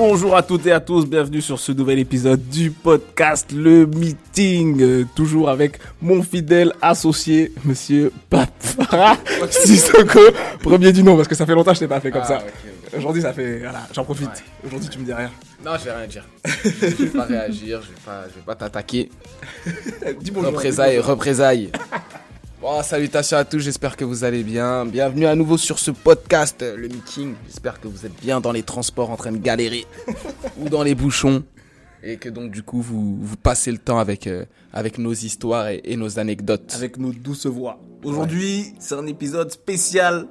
Bonjour à toutes et à tous, bienvenue sur ce nouvel épisode du podcast Le Meeting. Toujours avec mon fidèle associé, monsieur Pape Farah Sissoko. Premier du nom, parce que ça fait longtemps que je t'ai pas fait comme ça. Okay. Aujourd'hui, ça fait... Voilà, j'en profite. Ouais. Aujourd'hui, tu me dis rien. Non, je vais rien dire. Je vais pas réagir, je vais pas t'attaquer. Dis bonjour. Représailles. Bon, salutations à tous, j'espère que vous allez bien. Bienvenue à nouveau sur ce podcast, Le Meeting. J'espère que vous êtes bien dans les transports en train de galérer ou dans les bouchons. Et que donc du coup, vous passez le temps avec nos histoires et nos anecdotes. Avec nos douces voix. Aujourd'hui, c'est un épisode spécial.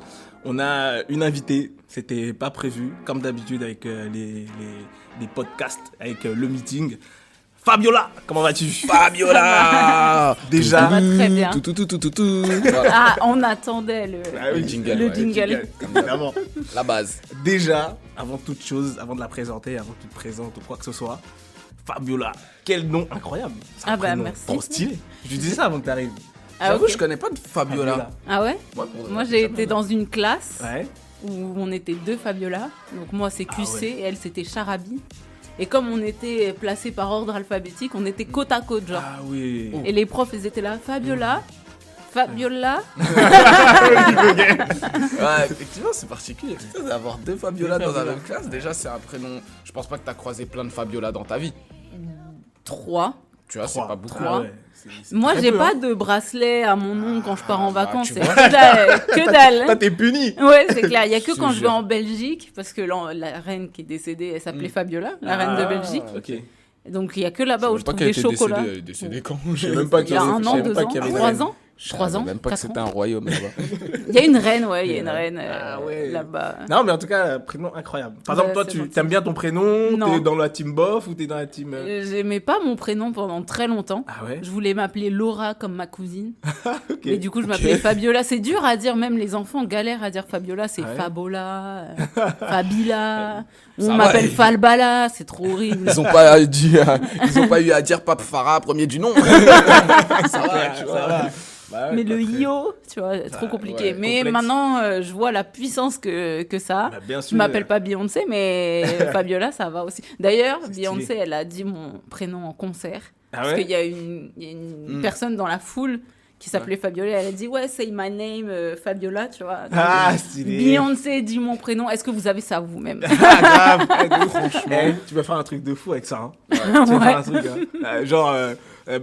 On a une invitée, c'était pas prévu, comme d'habitude avec les podcasts, avec Le Meeting. Fabiola, comment vas-tu? Fabiola. Déjà. Ça va très bien. Voilà. Ah, on attendait le jingle. Le jingle. Évidemment. La base. Déjà, avant toute chose, avant de la présenter, avant que tu te présentes ou quoi que ce soit, Fabiola, quel nom incroyable. Ah bah merci. Trop stylé. Je disais ça avant que tu arrives. J'avoue, je connais pas de Fabiola. Ah ouais? Moi j'ai été dans une classe où on était deux Fabiola. Donc moi c'est QC et elle c'était Charabi. Et comme on était placés par ordre alphabétique, on était côte à côte, genre. Ah oui. Et les profs, ils étaient là, Fabiola. Ouais, effectivement, c'est particulier. D'avoir deux Fabiola dans la même classe, déjà, c'est un prénom. Je pense pas que t'as croisé plein de Fabiola dans ta vie. 3. Tu vois, c'est pas beaucoup. 3. Ouais. Moi, j'ai pas de bracelet à mon nom quand je pars en vacances. C'est que que dalle. Toi, t'es puni. Ouais, c'est clair. Il y a que quand je vais en Belgique, parce que la reine qui est décédée, elle s'appelait Fabiola, la reine de Belgique. Okay. Donc, il y a que là-bas où je trouve des chocolats. Elle est décédée quand? Je sais même pas qu'il y a 1 an, 2 ans, 3 ans. 3 ans, même pas que c'était un royaume là-bas. Il y a une reine, il y a une reine là-bas. Non, mais en tout cas, prénom incroyable. Par exemple, toi, tu aimes bien ton prénom? Non. T'es dans la team bof ou t'es dans la team... J'aimais pas mon prénom pendant très longtemps. Ah ouais? Je voulais m'appeler Laura comme ma cousine. Okay. Et du coup, je m'appelais Fabiola. C'est dur à dire, même les enfants galèrent à dire Fabiola. C'est Fabola, Fabila. On m'appelle Falbala, c'est trop horrible. Ils ont pas eu à dire Pape Farah premier du nom. Ça va, tu vois. Bah ouais, mais le IO, tu vois, trop compliqué. Mais complexe. Maintenant, je vois la puissance que ça a. Bien sûr. Je m'appelle pas Beyoncé, mais Fabiola, ça va aussi. D'ailleurs, Beyoncé, elle a dit mon prénom en concert. Parce qu'il y a une personne dans la foule qui s'appelait Fabiola. Elle a dit, say my name, Fabiola, tu vois. Donc, stylé. Beyoncé dit mon prénom. Est-ce que vous avez ça vous-même? Grave. Franchement. Tu vas faire un truc de fou avec ça. Hein. Tu vas faire un truc, genre...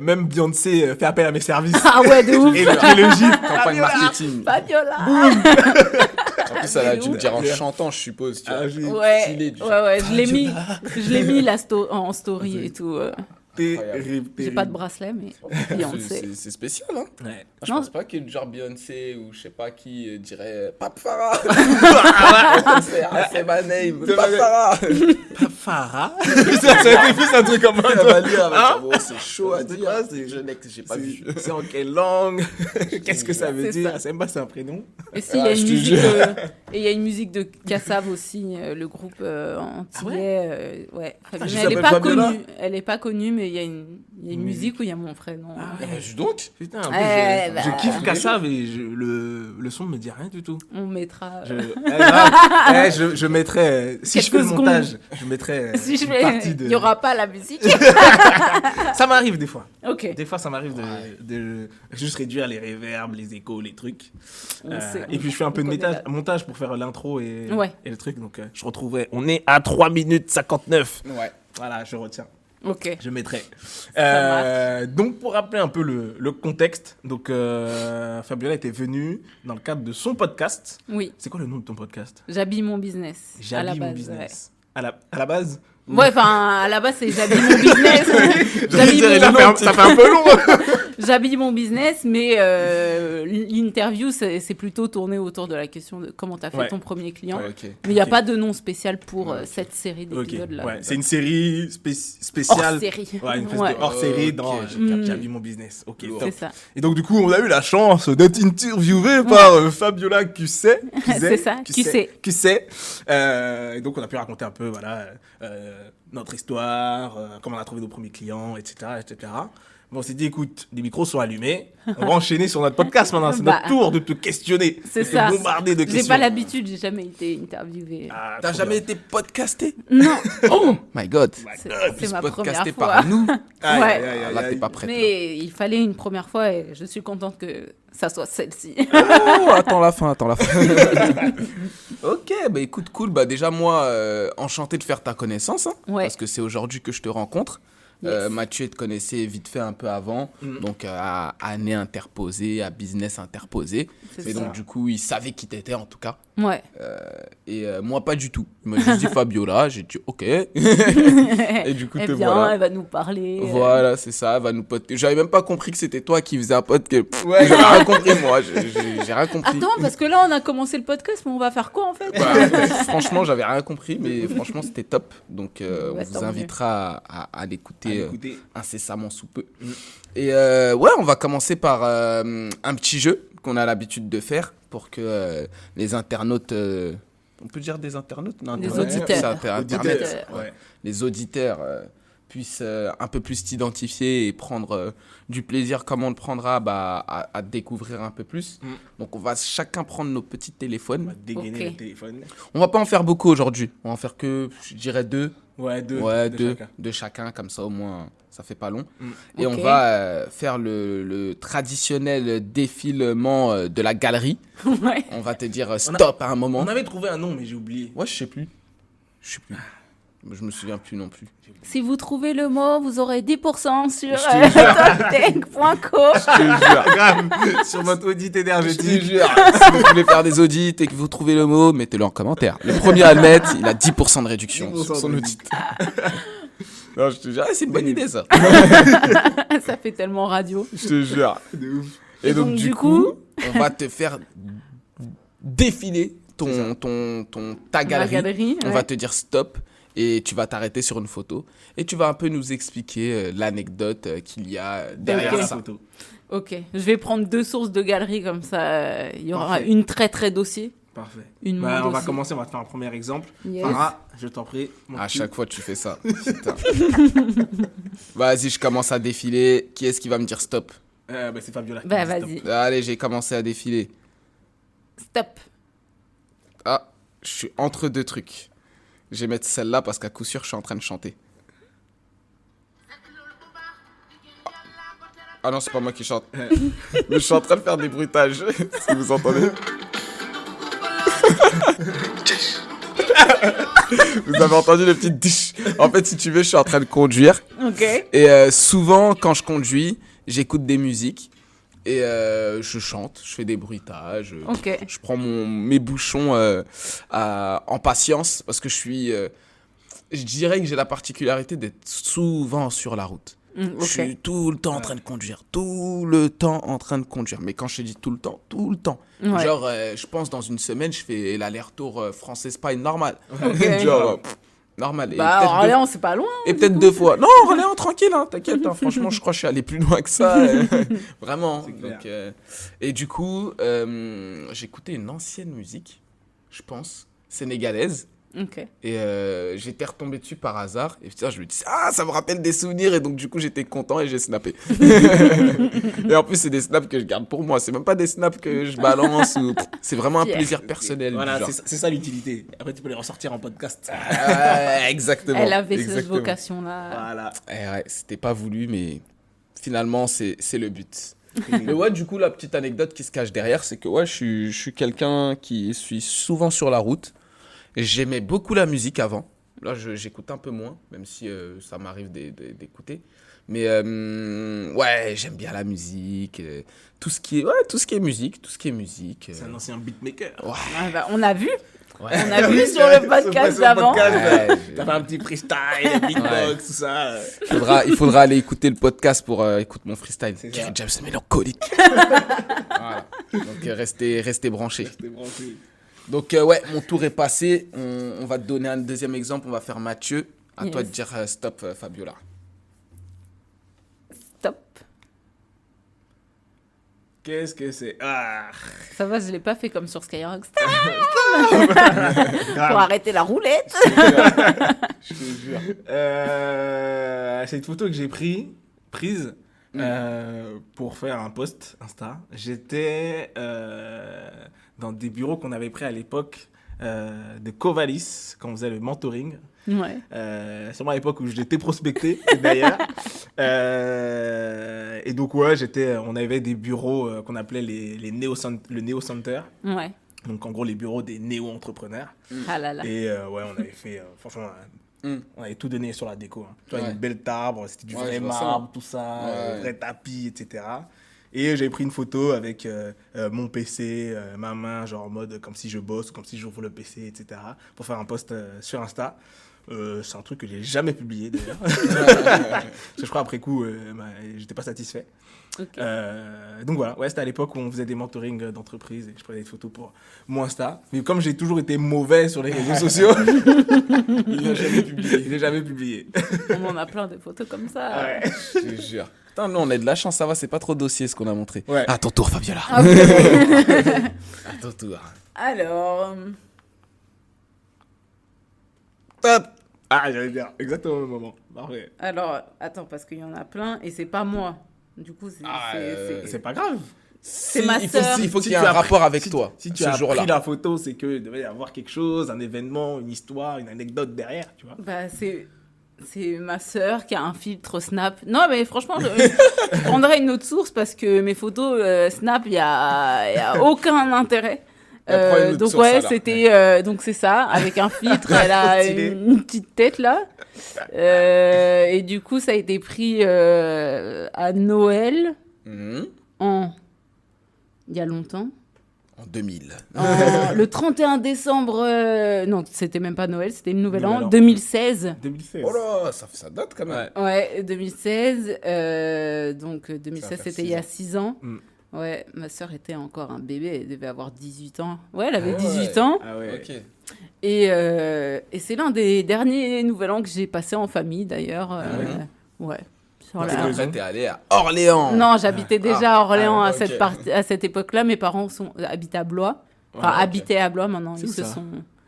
même Beyoncé fait appel à mes services. Ah ouais, de ouf. Et le gif, campagne marketing. Fabiola. En plus, ça a dû le dire en chantant, je suppose. Tu vois. Je l'ai mis en story et tout. J'ai pas de bracelet, mais Beyoncé. C'est spécial, hein? Ouais. Je pense pas que genre Beyoncé ou je sais pas qui dirait Pape Farah. C'est ma name. Pape Farah. Pape Farah. Ça a été plus un truc comme ça. C'est chaud à dire. J'ai pas vu. C'est en quelle langue? Qu'est-ce que ça veut dire? C'est même pas, c'est un prénom. Et si, il y a une musique de Kassav aussi, le groupe antillais. Elle est pas connue, mais il y a une musique où il y a mon prénom. Donc, putain, je kiffe Kassav et le son me dit rien du tout. On mettra. Je mettrai. Si je fais le montage, je mettrai. Si je fais, il y aura pas la musique. Ça m'arrive des fois. Ok. Des fois, ça m'arrive de juste réduire les reverbs, les échos, les trucs. Et puis je fais un peu de montage pour faire l'intro et le truc. Donc je retrouverai. On est à 3 minutes 59. Ouais. Voilà, je retiens. Ok. Je mettrai. Donc, pour rappeler un peu le contexte, donc Fabiola était venue dans le cadre de son podcast. Oui. C'est quoi le nom de ton podcast? J'habille mon business. J'habille mon business. À la base? Ouais, enfin, à la base, c'est j'habille mon business. Ça fait un peu long. J'habille mon business, mais l'interview, c'est plutôt tourné autour de la question de comment tu as fait ton premier client. Mais il n'y a pas de nom spécial pour cette série d'épisodes-là. Ouais. C'est une série spéciale. Hors série. Ouais, une espèce de hors série dans J'habille mon business. Ok, c'est ça. Et donc, du coup, on a eu la chance d'être interviewé par Fabiola Cusset. C'est ça, Cusset. Et donc, on a pu raconter un peu, voilà, notre histoire, comment on a trouvé nos premiers clients, etc., etc. Bon, on s'est dit, écoute, les micros sont allumés. On va enchaîner sur notre podcast maintenant. C'est notre tour de te questionner. C'est ça. Bombarder de questions. J'ai pas l'habitude, j'ai jamais été interviewée. Ah, t'as jamais été podcasté? Non. Oh my god. C'est ma première Podcasté fois. par nous. Ouais. Là, t'es pas prête. Mais il fallait une première fois et je suis contente que ça soit celle-ci. Oh, attends la fin. Ok, bah écoute, cool. Bah déjà, moi, enchanté de faire ta connaissance. Hein, Ouais. Parce que c'est aujourd'hui que je te rencontre. Yes. Mathieu te connaissait vite fait un peu avant, donc à année interposée, à business interposé. C'est Et ça. donc du coup, il savait qui t'étais en tout cas. Ouais. Et moi, pas du tout. Il m'a juste dit Fabiola, j'ai dit ok. Et du coup, Eh te bien, voilà. elle va nous parler. Voilà, c'est ça, elle va nous J'avais même pas compris que c'était toi qui faisais un podcast. Ouais, j'avais rien compris, moi. J'ai rien compris. Attends, parce que là, on a commencé le podcast, mais on va faire quoi en fait? Bah, franchement, j'avais rien compris, mais franchement, c'était top. Donc, on Bah, vous tant mieux. invitera à l'écouter Écoutez, incessamment sous peu. Et ouais, on va commencer par un petit jeu qu'on a l'habitude de faire pour que les internautes, on peut dire des internautes, non, Des internautes, auditeurs. c'est Internet, Auditeurs. ouais. les auditeurs puissent un peu plus t'identifier et prendre du plaisir comme on le prendra à te découvrir un peu plus. Donc on va chacun prendre nos petits On téléphones. va dégainer Ok. le téléphone. On va pas en faire beaucoup aujourd'hui. On va en faire que, je dirais, deux. Ouais, deux. Ouais, de deux chacun. de chacun, comme ça au moins ça fait pas long. Et Ok. on va faire le traditionnel défilement de la galerie. Ouais. On va te dire stop à un moment. On avait trouvé un nom, mais j'ai oublié. Ouais, je sais plus. Je me souviens plus non plus. Si vous trouvez le mot, vous aurez 10% sur te toptech.co. Grave, sur votre audit Je te énergétique. jure, si vous voulez faire des audits et que vous trouvez le mot, mettez-le en commentaire. Le premier à le mettre, il a 10% de réduction 10% sur son de audit. Non, je te jure, c'est une bonne idée ça. Ça fait tellement radio. Je te jure. De ouf. Et donc, donc, du du coup, coup, on va te faire défiler ta la galerie. galerie. On ouais. va te dire stop et tu vas t'arrêter sur une photo. Et tu vas un peu nous expliquer l'anecdote qu'il y a derrière Ok. La ça. photo. Ok, je vais prendre 2 sources de galerie comme ça. Il y aura Parfait. une très dossier. Parfait. Une Bah, moins on va dossier. commencer, on va te faire un premier exemple. Yes. Farah, je t'en prie. mon À cul. chaque fois, tu fais ça. Putain. Vas-y, je commence à défiler. Qui est-ce qui va me dire stop? Bah, c'est Fabiola. qui Bah, dit stop. vas-y. Allez, j'ai commencé à défiler. Stop. Ah, je suis entre deux trucs. Je vais mettre celle-là parce qu'à coup sûr, je suis en train de chanter. Ah non, c'est pas moi qui chante. Mais je suis en train de faire des bruitages, si vous entendez. Vous avez entendu les petites diches. En fait, si tu veux, je suis en train de conduire. Ok. Et souvent, quand je conduis, j'écoute des musiques. Et je chante, je fais des bruitages. Ok. Je prends mes bouchons en patience parce que je dirais que j'ai la particularité d'être souvent sur la route. Je Ok. suis tout le temps en train de conduire, tout le temps en train de conduire. Mais quand je te dis tout le temps, Ouais. genre, je pense dans une semaine, je fais l'aller-retour France-Espagne normal. Ok. Genre, normal. Et Bah, peut-être deux- Orléans, c'est pas loin. et peut-être 2 fois. Non, Orléans, tranquille, hein, t'inquiète. Hein, franchement, je crois que je suis allé plus loin que ça. Vraiment. C'est clair. Donc, et du coup, j'écoutais une ancienne musique, je pense, sénégalaise. Ok. Et j'étais retombé dessus par hasard. Et putain, je me dis, ah, ça me rappelle des souvenirs. Et donc, du coup, j'étais content et j'ai snappé. Et en plus, c'est des snaps que je garde pour moi. C'est même pas des snaps que je balance. C'est vraiment un Fier. plaisir personnel. du Voilà, genre. c'est ça l'utilité. Après, tu peux les ressortir en podcast. Exactement. Elle avait cette exactement. vocation-là. Voilà. Eh ouais, c'était pas voulu, mais finalement, c'est le but. Mais ouais, du coup, la petite anecdote qui se cache derrière, c'est que ouais, je suis quelqu'un qui suis souvent sur la route. J'aimais beaucoup la musique avant. Là, j'écoute un peu moins, même si ça m'arrive d'écouter. Mais ouais, j'aime bien la musique. Tout ce qui est musique. C'est un ancien beatmaker. Ah, bah, on a vu. Ouais. On a vu sur le podcast d'avant. Ouais, T'as fait un petit freestyle, beatbox, tout ça. il faudra aller écouter le podcast pour écouter mon freestyle. C'est ça. Kerry James mélancolique. Voilà. Donc restez branchés. T'es branché. Donc ouais, mon tour est passé. On va te donner un deuxième exemple. On va faire Mathieu. À Yes. toi de dire stop, Fabiola. Stop. Qu'est-ce que c'est? Ah, Ça va, je l'ai pas fait comme sur Skyrock. Stop. Pour arrêter la roulette. je te jure. C'est une photo que j'ai prise pour faire un post Insta. J'étais dans des bureaux qu'on avait pris à l'époque de Covalis, quand on faisait le mentoring. Ouais. Sûrement à l'époque où j'étais prospecté, d'ailleurs. Et donc, ouais, on avait des bureaux qu'on appelait le Neo Center. Ouais. Donc, en gros, les bureaux des néo-entrepreneurs. Ah là là. Et ouais, on avait fait, franchement, on avait tout donné sur la déco. Hein. Tu vois, une belle table, c'était du vrai marbre, tout ça, vrai tapis, etc. Et j'ai pris une photo avec mon PC, ma main, genre en mode comme si je bosse, comme si j'ouvre le PC, etc. pour faire un post sur Insta. C'est un truc que j'ai jamais publié d'ailleurs. Parce que je crois après coup, j'étais pas satisfait. Okay. Donc voilà, ouais, c'était à l'époque où on faisait des mentorings d'entreprise et je prenais des photos pour mon Insta. Mais comme j'ai toujours été mauvais sur les réseaux sociaux, il n'a jamais publié. On en a plein de photos comme ça. Ouais. Je te jure. Putain, nous on a de la chance, ça va, c'est pas trop dossier ce qu'on a montré. Ouais. À ton tour, Fabiola. Ah, okay. À ton tour. Alors... Top. Ah, j'allais dire exactement au même moment. Parfait. Alors, attends, parce qu'il y en a plein et c'est pas moi. Du coup, C'est pas grave. C'est ma sœur. Il faut qu'il y ait un rapport avec toi. Si tu ce as jour-là. pris la photo, c'est qu'il devait y avoir quelque chose, un événement, une histoire, une anecdote derrière, tu vois. Bah, c'est ma sœur qui a un filtre Snap. Non, mais franchement, je prendrais une autre source parce que mes photos Snap, il y a aucun intérêt. Donc source, ouais, alors. c'était donc c'est ça, avec un filtre, elle a une petite tête là. Et du coup, ça a été pris à Noël il y a longtemps. En 2000. Le 31 décembre, non, c'était même pas Noël, c'était le Nouvel An, 2016. 2016. Oh là, ça date quand même. Ouais, 2016. Donc 2016, c'était il y a 6 ans. Ouais, ma sœur était encore un bébé, elle devait avoir 18 ans. Ouais, elle avait 18 ans. Ah ouais. Ok. Et c'est l'un des derniers Nouvel An que j'ai passé en famille, d'ailleurs. Ouais. Après, t'es allé à Orléans. Non, j'habitais déjà à Orléans ok. à cette époque-là. Mes parents habitaient à Blois. Enfin, habitaient à Blois maintenant. Ils se sont...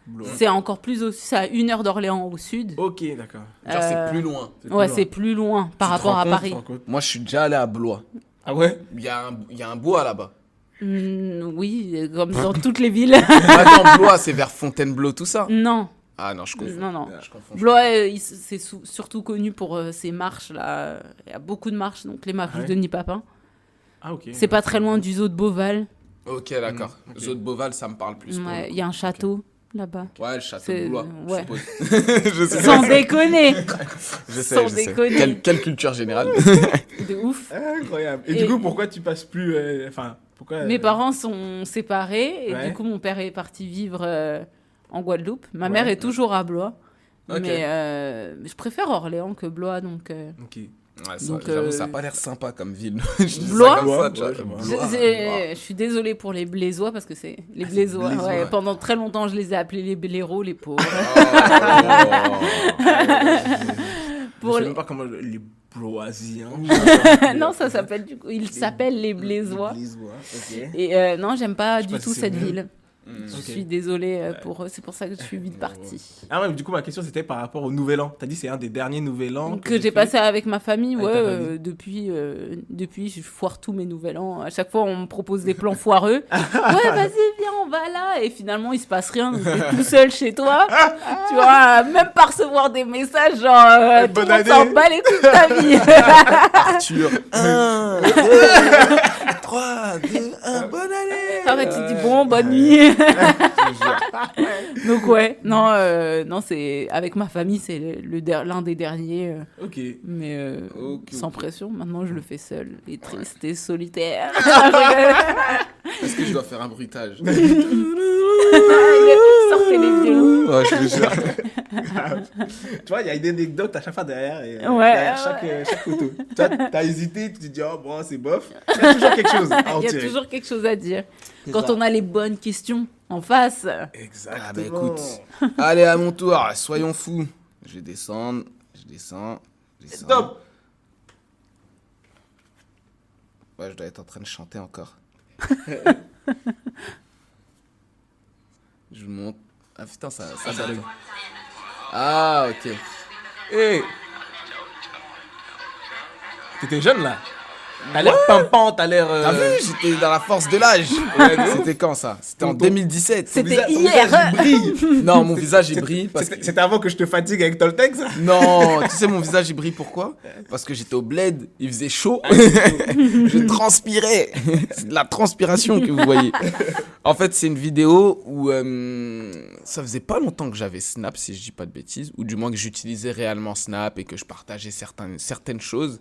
Blois. C'est encore plus au... C'est à 1 heure d'Orléans au sud. Ok, d'accord. Genre, c'est plus loin. Ouais, c'est plus loin par rapport à Paris. Moi, je suis déjà allé à Blois. Ah ouais? Il y a un bois là-bas. Oui, comme dans toutes les villes. Attends, Blois, c'est vers Fontainebleau, tout ça? Non. Ah non, je confonds. Non. Je confonds. Blois, c'est surtout connu pour ses marches, là. Il y a beaucoup de marches, donc les marches de Denis Papin. Ah ok. C'est pas très loin du zoo de Beauval. Ok, d'accord. Zoo de Beauval, ça me parle plus. Ouais, il y a un château là-bas. Ouais, le château de Blois, ouais. je suppose. Sans déconner. Je sais. Sans déconner. Quelle culture générale. De ouf. Incroyable. Et du coup, pourquoi tu passes plus... pourquoi, Mes parents sont séparés et Ouais. du coup, mon père est parti vivre en Guadeloupe. Ma mère est toujours à Blois. Ok. Mais je préfère Orléans que Blois, donc... Ok. Ouais, Donc, j'avoue, ça a pas l'air sympa comme ville. Je dis ça Blois comme ça, Ouais, tu vois. je vois. Blois. Je suis désolée pour les Blésois parce que c'est les Blésois. Blésois. Ouais, pendant très longtemps, je les ai appelés les blaireaux, les pauvres. Je sais même pas comment les Bloisiens. Non, ça s'appelle du coup, ils s'appellent les Blésois. Ok. Et non, j'aime pas du pas tout si c'est cette vrai. ville. Je Ok. suis désolée pour eux, c'est pour ça que je suis vite partie. Ah ouais, mais du coup, ma question, c'était par rapport au Nouvel An. T'as dit c'est un des derniers Nouvel An Que j'ai passé avec ma famille, Avec ta famille. depuis, je foire tous mes nouvel an. À chaque fois, on me propose des plans foireux. Ouais, vas-y, viens, on va là. Et finalement, il se passe rien. Donc, t'es tout seul chez toi. Tu vois, même pas recevoir des messages genre, tout Bonne le monde s'en année. bat les couilles de ta vie. Arthur. 1, 2, 3, 2, 1, bonne année. Après, tu te dis, bon, bonne nuit. Donc, ouais, non, c'est avec ma famille, c'est l'un des derniers. Ok. Mais Ok, sans ok. pression, maintenant je le fais seul, et triste et solitaire. Est-ce que je dois faire un bruitage? Sortez les violons. Ouais, je te jure. Tu vois, il y a une anecdote à chaque fois derrière, Ouais, derrière chaque photo. Tu vois, t'as hésité, tu te dis, oh bon, c'est bof. Il y a toujours quelque chose à en Il y a tirer. toujours quelque chose à dire. Quand ça. on a les bonnes questions en face. Exactement. Ah bah écoute, allez à mon tour, soyons fous. Je vais descendre, je descends. Stop. Ouais, je dois être en train de chanter encore. Je monte. Ah putain, ça bug. Ah ok. Hey. T'étais jeune là? T'as l'air pimpant, t'as l'air... T'as vu, j'étais dans la force de l'âge. C'était quand ça? C'était en 2017. C'était Ton hier. visage, il brille. Non, mon visage il brille parce que... C'était avant que je te fatigue avec Toltec, ça? Non, tu sais mon visage il brille pourquoi? Parce que j'étais au bled, il faisait chaud, je transpirais. C'est de la transpiration que vous voyez. En fait, c'est une vidéo où ça faisait pas longtemps que j'avais Snap, si je dis pas de bêtises, ou du moins que j'utilisais réellement Snap et que je partageais certaines choses.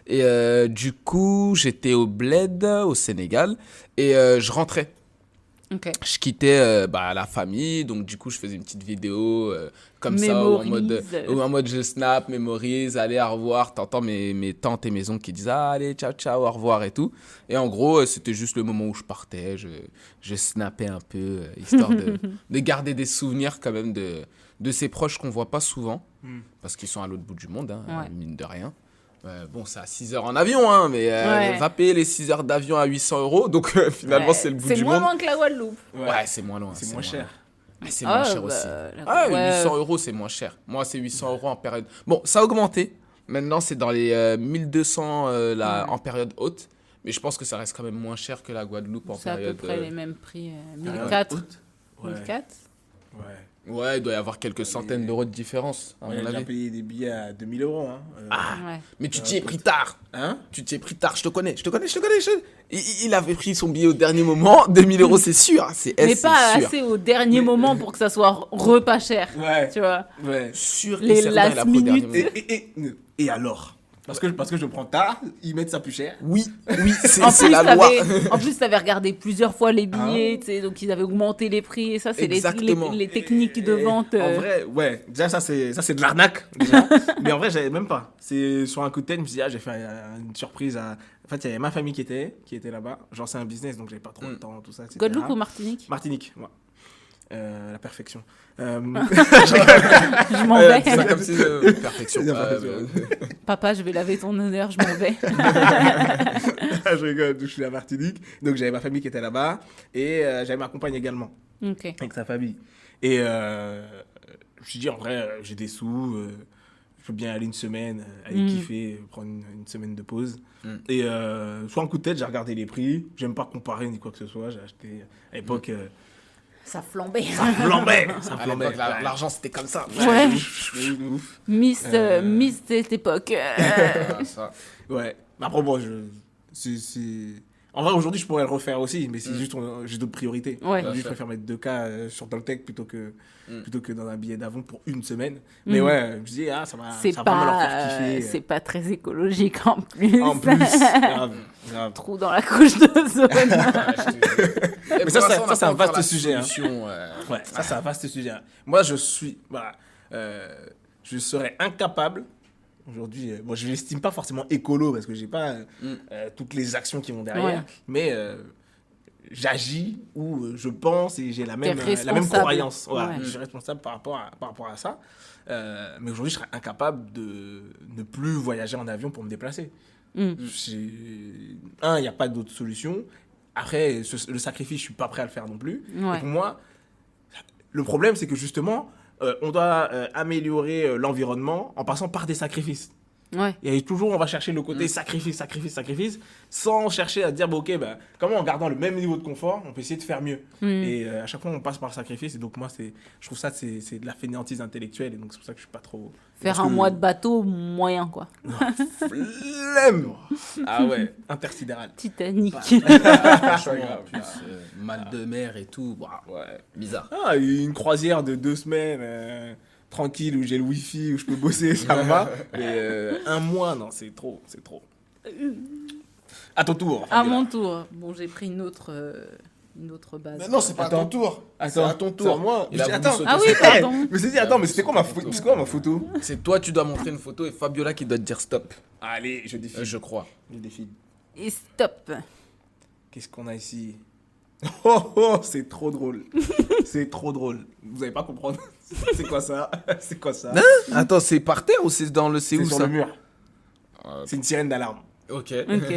Et du coup, j'étais au bled au Sénégal et je rentrais. Ok. Je quittais la famille, donc du coup je faisais une petite vidéo comme ça, où en mode je snap, mémorise, allez, au revoir, t'entends mes tantes et mes oncles qui disent ah, allez, ciao, ciao, au revoir et tout. Et en gros, c'était juste le moment où je partais, je snappais un peu, histoire de garder des souvenirs quand même de ces proches qu'on voit pas souvent, parce qu'ils sont à l'autre bout du monde, hein, mine de rien. Bon, c'est à 6 heures en avion, hein, mais va payer les 6 heures d'avion à 800 €, donc finalement, c'est le bout du monde. C'est moins loin que la Guadeloupe. Ouais, c'est moins loin. C'est moins cher. C'est moins cher aussi. 800 €, c'est moins cher. Moi, c'est 800 € en période... Bon, ça a augmenté. Maintenant, c'est dans les 1200 en période haute. Mais je pense que ça reste quand même moins cher que la Guadeloupe en période... C'est à peu près les mêmes prix. 1004. 1004 Ouais, il doit y avoir quelques centaines d'euros de différence, à mon avis. J'ai payé des billets à 2000 €. Hein. Mais tu t'y es pris tard. Hein? Tu t'y es pris tard, je te connais. Il avait pris son billet au dernier moment. 2000 €, c'est sûr. Mais pas assez au dernier moment pour que ça soit repas cher. Ouais. Tu vois? Ouais. Sûr Les et certain, il a pris au dernier moment. Et alors? Parce que je prends tard, ils mettent ça plus cher. Oui, c'est la loi. En plus, tu avais regardé plusieurs fois les billets, tu sais, donc ils avaient augmenté les prix. Et ça, c'est les techniques de vente. En vrai, ouais. Déjà, ça, c'est de l'arnaque. Déjà. Mais en vrai, j'avais même pas. C'est sur un coup de tête, je me suis dit, j'ai fait une surprise à... En fait, il y avait ma famille qui était là-bas. Genre, c'est un business, donc j'avais pas trop de temps, tout ça, etc. Guadeloupe ou Martinique? Martinique, moi. La perfection. Je m'en vais. C'est comme si perfection. Papa, je vais laver ton honneur, je m'en vais. Je rigole, je suis à Martinique. Donc j'avais ma famille qui était là-bas et j'avais ma compagne également. Ok. Avec sa famille. Et je me suis dit, en vrai, j'ai des sous, je peux bien aller une semaine, aller kiffer, prendre une semaine de pause. Et sur un coup de tête, j'ai regardé les prix. J'aime pas comparer ni quoi que ce soit. J'ai acheté à l'époque. Ça flambait. Ça flambait. À l'époque, l'argent, c'était comme ça. Ouais. Miss cette époque. Ça. Ouais. Après, bon, en vrai, aujourd'hui, je pourrais le refaire aussi, mais c'est juste j'ai d'autres priorités. Ouais. Aujourd'hui, je préfère mettre 2K sur Toltec plutôt que dans un billet d'avion pour une semaine. Mais ouais, je me dis, ça va vraiment leur faire kiffer. C'est pas très écologique en plus. En plus, grave. Trou dans la couche d'ozone. Mais ça, c'est un vaste sujet. Ouais, ça, c'est un vaste sujet. Moi, je serais incapable. Aujourd'hui, je ne l'estime pas forcément écolo parce que je n'ai pas toutes les actions qui vont derrière. Mais j'agis ou je pense et j'ai la même croyance. Ouais. Je suis responsable par rapport à ça. Mais aujourd'hui, je serais incapable de ne plus voyager en avion pour me déplacer. Il n'y a pas d'autre solution. Après, le sacrifice, je ne suis pas prêt à le faire non plus. Ouais. Et pour moi, le problème, c'est que justement, on doit améliorer l'environnement en passant par des sacrifices. Ouais. Et toujours, on va chercher le côté sacrifice, sans chercher à dire, comment en gardant le même niveau de confort, on peut essayer de faire mieux. Et à chaque fois, on passe par le sacrifice. Et donc, moi, je trouve ça, c'est de la fainéantise intellectuelle. Et donc, c'est pour ça que je suis pas trop... Faire un mois de bateau, moyen, quoi. Flemme. Ah ouais, intersidéral. Titanic. Mal de mer et tout. Ouais, bizarre. Une croisière de 2 semaines... tranquille, où j'ai le wifi, où je peux bosser, ça va. Mais un mois, non, c'est trop. À ton tour. À mon tour. Bon, j'ai pris une autre base. Mais non, c'est pas à ton tour. C'est à ton tour. Moi. Attends. Ah oui, pardon. Mais c'était quoi ma photo? C'est toi, tu dois montrer une photo et Fabiola qui doit te dire stop. Allez, je défile. Je crois. Je défile. Et stop. Qu'est-ce qu'on a ici? Oh, c'est trop drôle. C'est trop drôle. Vous allez pas comprendre. C'est quoi ça? Attends, c'est par terre ou c'est dans le... C'est où sur ça? le mur. C'est une sirène d'alarme. Ok.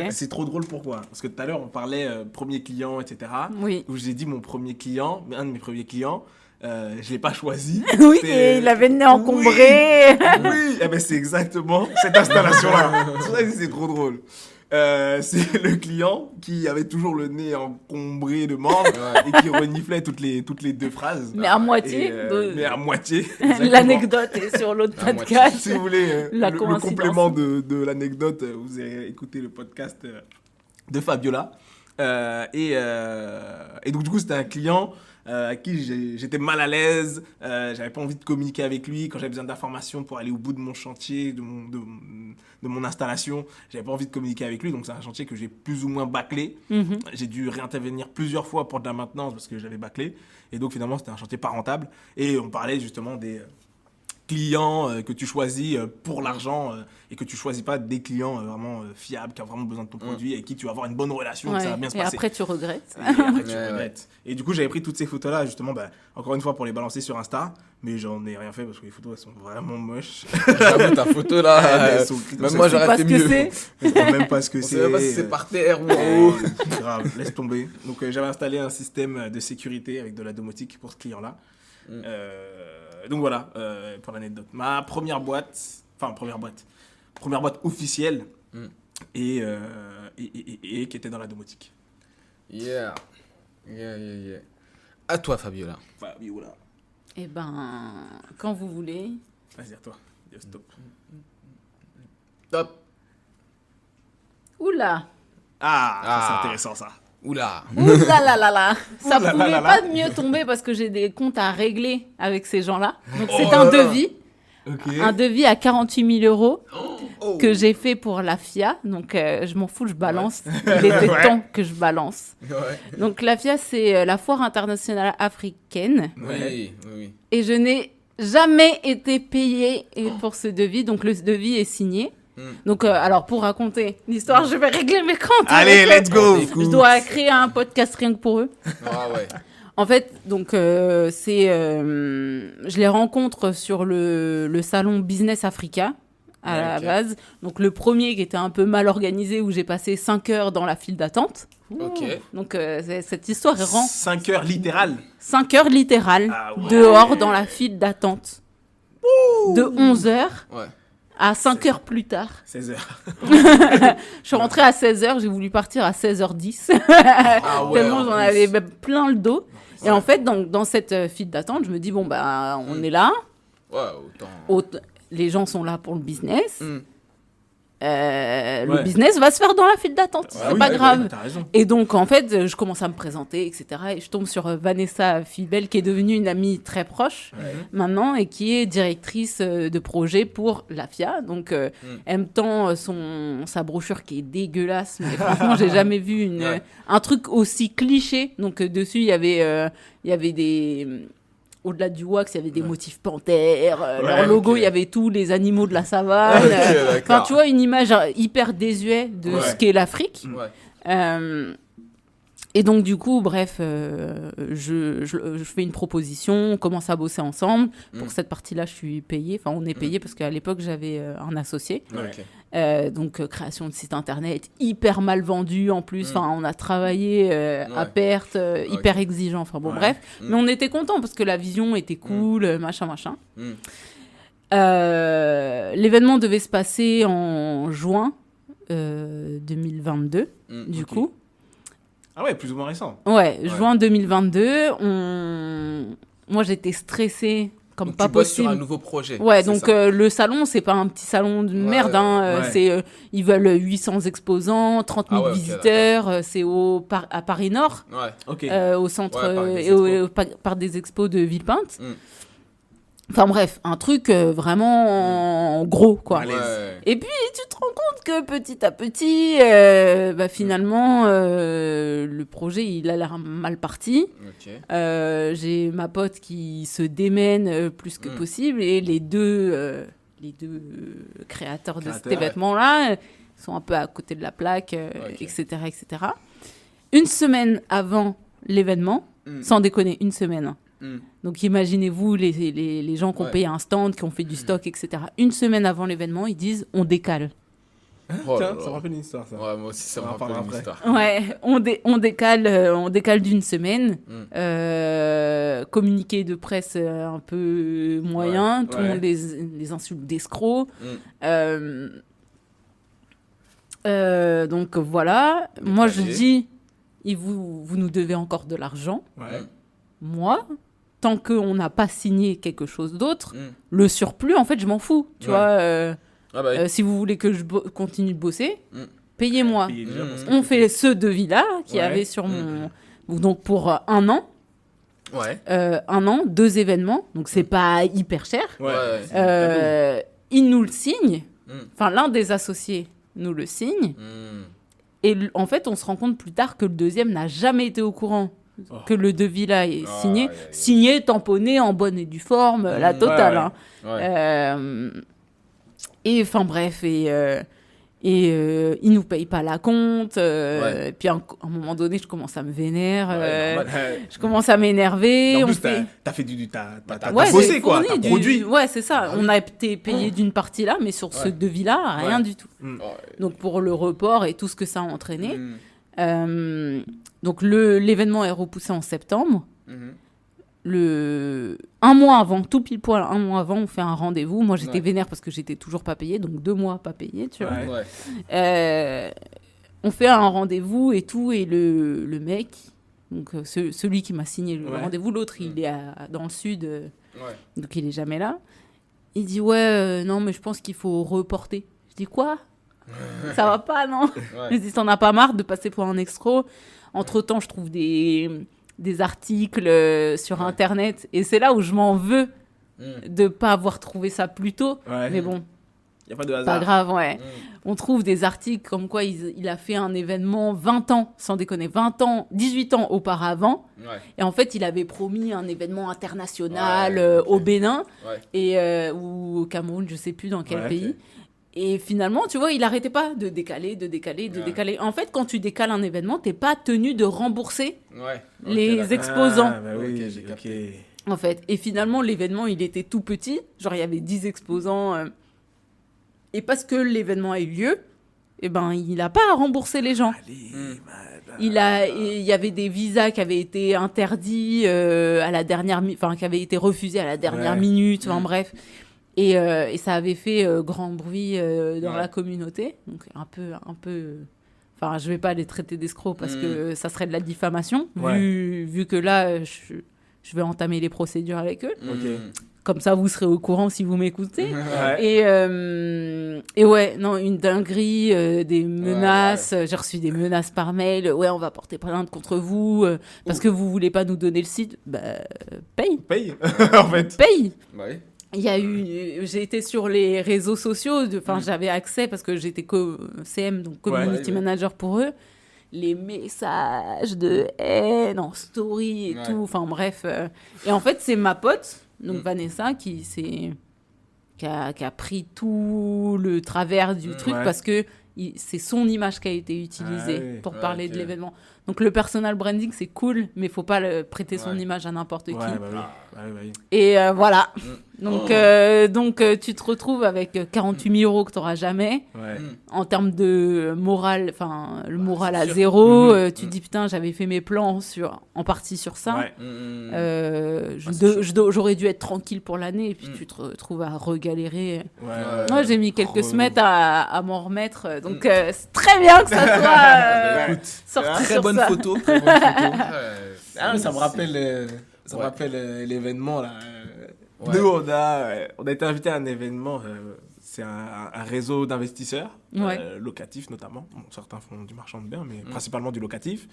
C'est trop drôle, pourquoi? Parce que tout à l'heure, on parlait premier client, etc. Oui. Où j'ai dit un de mes premiers clients, je l'ai pas choisi. Oui, et il avait le nez encombré. Oui, c'est exactement cette installation-là. C'est vrai que c'est trop drôle. c'est le client qui avait toujours le nez encombré de membres et qui reniflait toutes les 2 phrases. Mais à moitié. Mais à moitié. L'anecdote est sur l'autre podcast. Si vous voulez le complément de l'anecdote, vous avez écouté le podcast de Fabiola. Et donc du coup, c'était un client à qui j'étais mal à l'aise, j'avais pas envie de communiquer avec lui quand j'avais besoin d'informations pour aller au bout de mon chantier, de mon installation, j'avais pas envie de communiquer avec lui, donc c'est un chantier que j'ai plus ou moins bâclé. J'ai dû réintervenir plusieurs fois pour de la maintenance parce que j'avais bâclé, et donc finalement c'était un chantier pas rentable, et on parlait justement des clients que tu choisis pour l'argent et que tu choisis pas des clients vraiment fiables, qui ont vraiment besoin de ton produit et qui tu vas avoir une bonne relation, que ça va bien se passer. Et après tu regrettes. Et du coup j'avais pris toutes ces photos là justement, encore une fois pour les balancer sur Insta, mais j'en ai rien fait parce que les photos elles sont vraiment moches. J'avoue ta photo là, même moi j'aurais fait mieux. Je sais même pas ce que c'est. On sait même pas si c'est par terre ou en haut. Grave, laisse tomber. Donc j'avais installé un système de sécurité avec de la domotique pour ce client là. Donc voilà, pour l'anecdote. Ma première boîte officielle et qui était dans la domotique. Yeah. À toi, Fabiola. Fabiola. Eh ben, quand vous voulez. Vas-y, à toi. Stop. Stop. Oula. C'est intéressant ça. Oula. Oulalala. Ça pouvait pas mieux tomber parce que j'ai des comptes à régler avec ces gens-là. Donc c'est un devis. Okay. Un devis à 48 000 euros que j'ai fait pour la FIA. Donc je m'en fous, je balance. Il était temps que je balance. Donc la FIA, c'est la Foire internationale africaine. Oui. Et je n'ai jamais été payée pour ce devis. Donc le devis est signé. Donc, alors, pour raconter l'histoire, je vais régler mes comptes. Allez, let's go. Je dois créer un podcast rien que pour eux. Ah ouais. En fait, donc, je les rencontre sur le salon Business Africa, à la base. Donc, le premier qui était un peu mal organisé, où j'ai passé 5 heures dans la file d'attente. Ok. Donc, cette histoire est 5 heures littérales. 5 heures littérales, dehors dans la file d'attente. De 11 heures. Ouais. À 5 heures plus tard. 16 heures. Je suis rentrée à 16 heures, j'ai voulu partir à 16h10. Tellement j'en avais plein le dos. Ouais. Et en fait, dans cette file d'attente, je me dis, on est là. Les gens sont là pour le business. Le business va se faire dans la file d'attente, c'est pas grave. T'as raison. Et donc, en fait, je commence à me présenter, etc. Et je tombe sur Vanessa Fibel, qui est devenue une amie très proche maintenant et qui est directrice de projet pour la FIA. Donc, elle me tend sa brochure qui est dégueulasse, mais franchement, j'ai jamais vu un truc aussi cliché. Donc, dessus, il y avait des... Au-delà du wax, il y avait des motifs panthères. Leur logo, il y avait tous les animaux de la savane. Enfin, tu vois, une image hyper désuète de ce qu'est l'Afrique. Et donc, du coup, bref, je fais une proposition, on commence à bosser ensemble. Pour cette partie-là, je suis payée. Enfin, on est payé parce qu'à l'époque, j'avais un associé. Donc, création de site internet, hyper mal vendu en plus. Enfin, on a travaillé à perte, hyper exigeant. Enfin, bon, bref. Mais on était contents parce que la vision était cool, machin. L'événement devait se passer en juin 2022, du coup. Ah ouais, plus ou moins récent. Ouais, juin 2022. Moi, j'étais stressée comme donc pas tu bosses possible. Sur un nouveau projet. Ouais, donc le salon, c'est pas un petit salon de merde. Ils veulent 800 exposants, 30 000 visiteurs. C'est à Paris Nord, au centre, par des expos de Villepinte. Enfin bref, un truc vraiment gros, quoi. Et puis, tu te rends compte que petit à petit, finalement, le projet, il a l'air mal parti. J'ai ma pote qui se démène plus que possible et les deux créateurs de cet événement-là sont un peu à côté de la plaque, etc., etc. Une semaine avant l'événement, sans déconner, une semaine, donc imaginez-vous les gens qui ont payé un stand, qui ont fait du stock, etc. Une semaine avant l'événement, ils disent on décale. Tiens, ça me rappelle une histoire, ça. Ouais, moi aussi, ça me rappelle une histoire. Ouais, on décale d'une semaine. Communiqué de presse un peu moyen, tout le monde les insulte d'escrocs. Donc voilà, moi je dis, vous nous devez encore de l'argent. Ouais. Moi, tant qu'on n'a pas signé quelque chose d'autre, le surplus, en fait, je m'en fous. Tu vois, si vous voulez que je continue de bosser, payez-moi. On fait ce devis-là qui avait sur mon... Donc pour un an. Ouais. 1 an, 2 événements, donc c'est pas hyper cher. Ils nous le signent. Enfin, l'un des associés nous le signe. Et en fait, on se rend compte plus tard que le deuxième n'a jamais été au courant que le devis là est signé. Signé, tamponné, en bonne et due forme, la totale. Et enfin bref, ils nous payent pas la compte. Et puis à un moment donné, je commence à me vénérer. Je commence à m'énerver. En plus, t'as fait t'as bossé quoi, t'as produit. Ouais, c'est ça. On a été payé d'une partie là, mais sur ce devis-là, rien du tout. Donc pour le report et tout ce que ça a entraîné. Donc l'événement est repoussé en septembre. Un mois avant, tout pile poil, un mois avant, on fait un rendez-vous. Moi, j'étais vénère parce que j'étais toujours pas payée, donc 2 mois pas payée, tu vois. On fait un rendez-vous et tout, et le mec, donc celui qui m'a signé le rendez-vous, l'autre, il est dans le sud, donc il est jamais là. Il dit non, mais je pense qu'il faut reporter. Je dis quoi? Ça va pas, non? Je dis, t'en as pas marre de passer pour un escroc? Entre-temps, je trouve des articles sur Internet. Et c'est là où je m'en veux de ne pas avoir trouvé ça plus tôt. Mais bon, y a pas de hasard. Pas grave, On trouve des articles comme quoi il a fait un événement 20 ans, sans déconner, 20 ans, 18 ans auparavant. Et en fait, il avait promis un événement international au Bénin ou au Cameroun, je ne sais plus dans quel pays. Et finalement, tu vois, il n'arrêtait pas de décaler. En fait, quand tu décales un événement, tu n'es pas tenu de rembourser les exposants. En fait. Et finalement, l'événement, il était tout petit. Genre, il y avait 10 exposants. Et parce que l'événement a eu lieu, eh ben, il n'a pas à rembourser les gens. Il y avait des visas qui avaient été interdits à la dernière... Enfin, qui avaient été refusés à la dernière minute. Enfin, bref. Et ça avait fait grand bruit dans la communauté. Donc, un peu... Enfin, je ne vais pas les traiter d'escrocs parce que ça serait de la diffamation, vu que là, je vais entamer les procédures avec eux. Comme ça, vous serez au courant si vous m'écoutez. Et une dinguerie, des menaces. J'ai reçu des menaces par mail. On va porter plainte contre vous parce que vous ne voulez pas nous donner le site. Paye. En fait. Paye. J'ai été sur les réseaux sociaux, j'avais accès parce que j'étais CM, donc community manager pour eux. Les messages de haine en story et tout, enfin bref. Et en fait, c'est ma pote, donc Vanessa, qui a pris tout le travers du truc parce que c'est son image qui a été utilisée pour parler de l'événement. Donc le personal branding, c'est cool, mais il ne faut pas prêter son image à n'importe qui. Et voilà. Donc tu te retrouves avec 48 000 € que tu n'auras jamais. En termes de morale, le moral à zéro. Tu te dis, putain, j'avais fait mes plans en partie sur ça. J'aurais dû être tranquille pour l'année. Et puis tu te retrouves à regalérer. Moi, j'ai mis quelques semaines à m'en remettre. Donc c'est très bien que ça soit sorti très sur bonne ça. Photo. Ça me rappelle l'événement là. Nous, on a été invités à un événement. C'est un réseau d'investisseurs locatifs notamment. Bon, certains font du marchand de biens, mais principalement du locatif.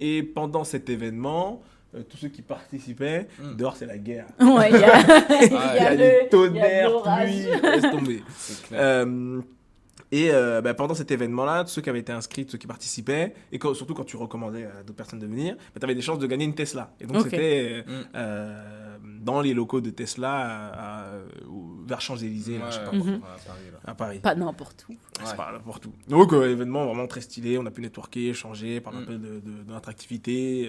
Et pendant cet événement, tous ceux qui participaient, dehors c'est la guerre. Il y a du tonnerre, pluie, laisse tomber. C'est clair. Et pendant cet événement-là, tous ceux qui avaient été inscrits, tous ceux qui participaient, et surtout quand tu recommandais à d'autres personnes de venir, tu avais des chances de gagner une Tesla. Et donc c'était dans les locaux de Tesla vers Champs-Élysées, là, je sais pas quoi, à Paris. Pas n'importe où. C'est pas n'importe où. Donc événement vraiment très stylé, on a pu networker, échanger, parler un peu de notre activité,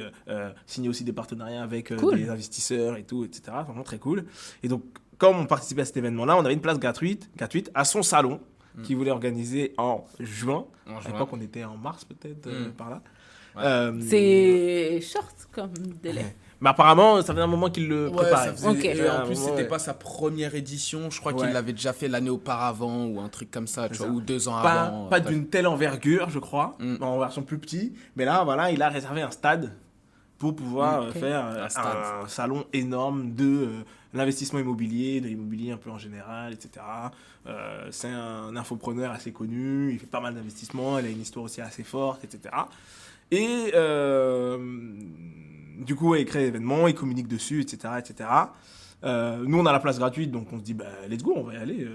signer aussi des partenariats avec des investisseurs et tout, etc. Vraiment très cool. Et donc, comme on participait à cet événement-là, on avait une place gratuite à son salon, qui voulait organiser en juin. À l'époque, on était en mars peut-être, par là. C'est short comme délai. Mais apparemment, ça faisait un moment qu'il le préparait. Et en plus, c'était pas sa première édition. Je crois qu'il l'avait déjà fait l'année auparavant ou un truc comme ça, tu vois, ou 2 ans avant. Pas d'une telle envergure, je crois, en version plus petite. Mais là, voilà, il a réservé un stade pour pouvoir faire un salon énorme de l'investissement immobilier, de l'immobilier un peu en général, etc. C'est un infopreneur assez connu, il fait pas mal d'investissements, il a une histoire aussi assez forte, etc. Et du coup, il crée l'événement, il communique dessus, etc. etc. Nous, on a la place gratuite, donc on se dit, let's go, on va y aller.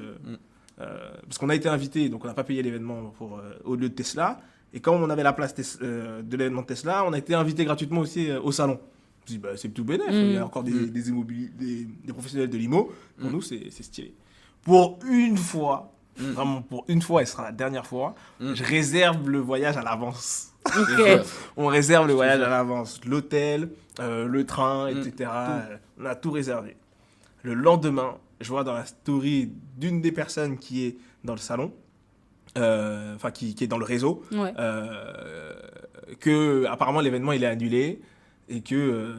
Parce qu'on a été invité, donc on n'a pas payé l'événement au lieu de Tesla. Et comme on avait la place de l'événement Tesla, on a été invité gratuitement aussi au salon. Je me dis, c'est tout bénef. Il y a encore des immobiliers, des professionnels de l'IMO. Pour nous, c'est stylé. Pour une fois, vraiment pour une fois, et ce sera la dernière fois, je réserve le voyage à l'avance. On réserve le voyage à l'avance. L'hôtel, le train, etc. On a tout réservé. Le lendemain, je vois dans la story d'une des personnes qui est dans le salon, qui est dans le réseau, que apparemment l'événement il est annulé et que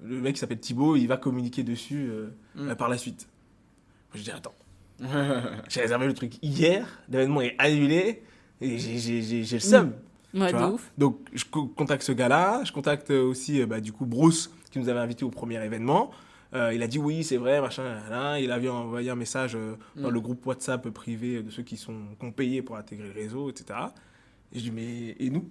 le mec qui s'appelle Thibaut, il va communiquer dessus par la suite. Je dis attends, j'ai réservé le truc hier, l'événement est annulé et j'ai le seum. Ouais, de ouf. Donc je contacte ce gars-là, je contacte aussi du coup Bruce qui nous avait invités au premier événement. Il a dit oui, c'est vrai, machin, là. Il avait envoyé un message dans le groupe WhatsApp privé de ceux qui ont payé pour intégrer le réseau, etc. Et je dis, mais et nous?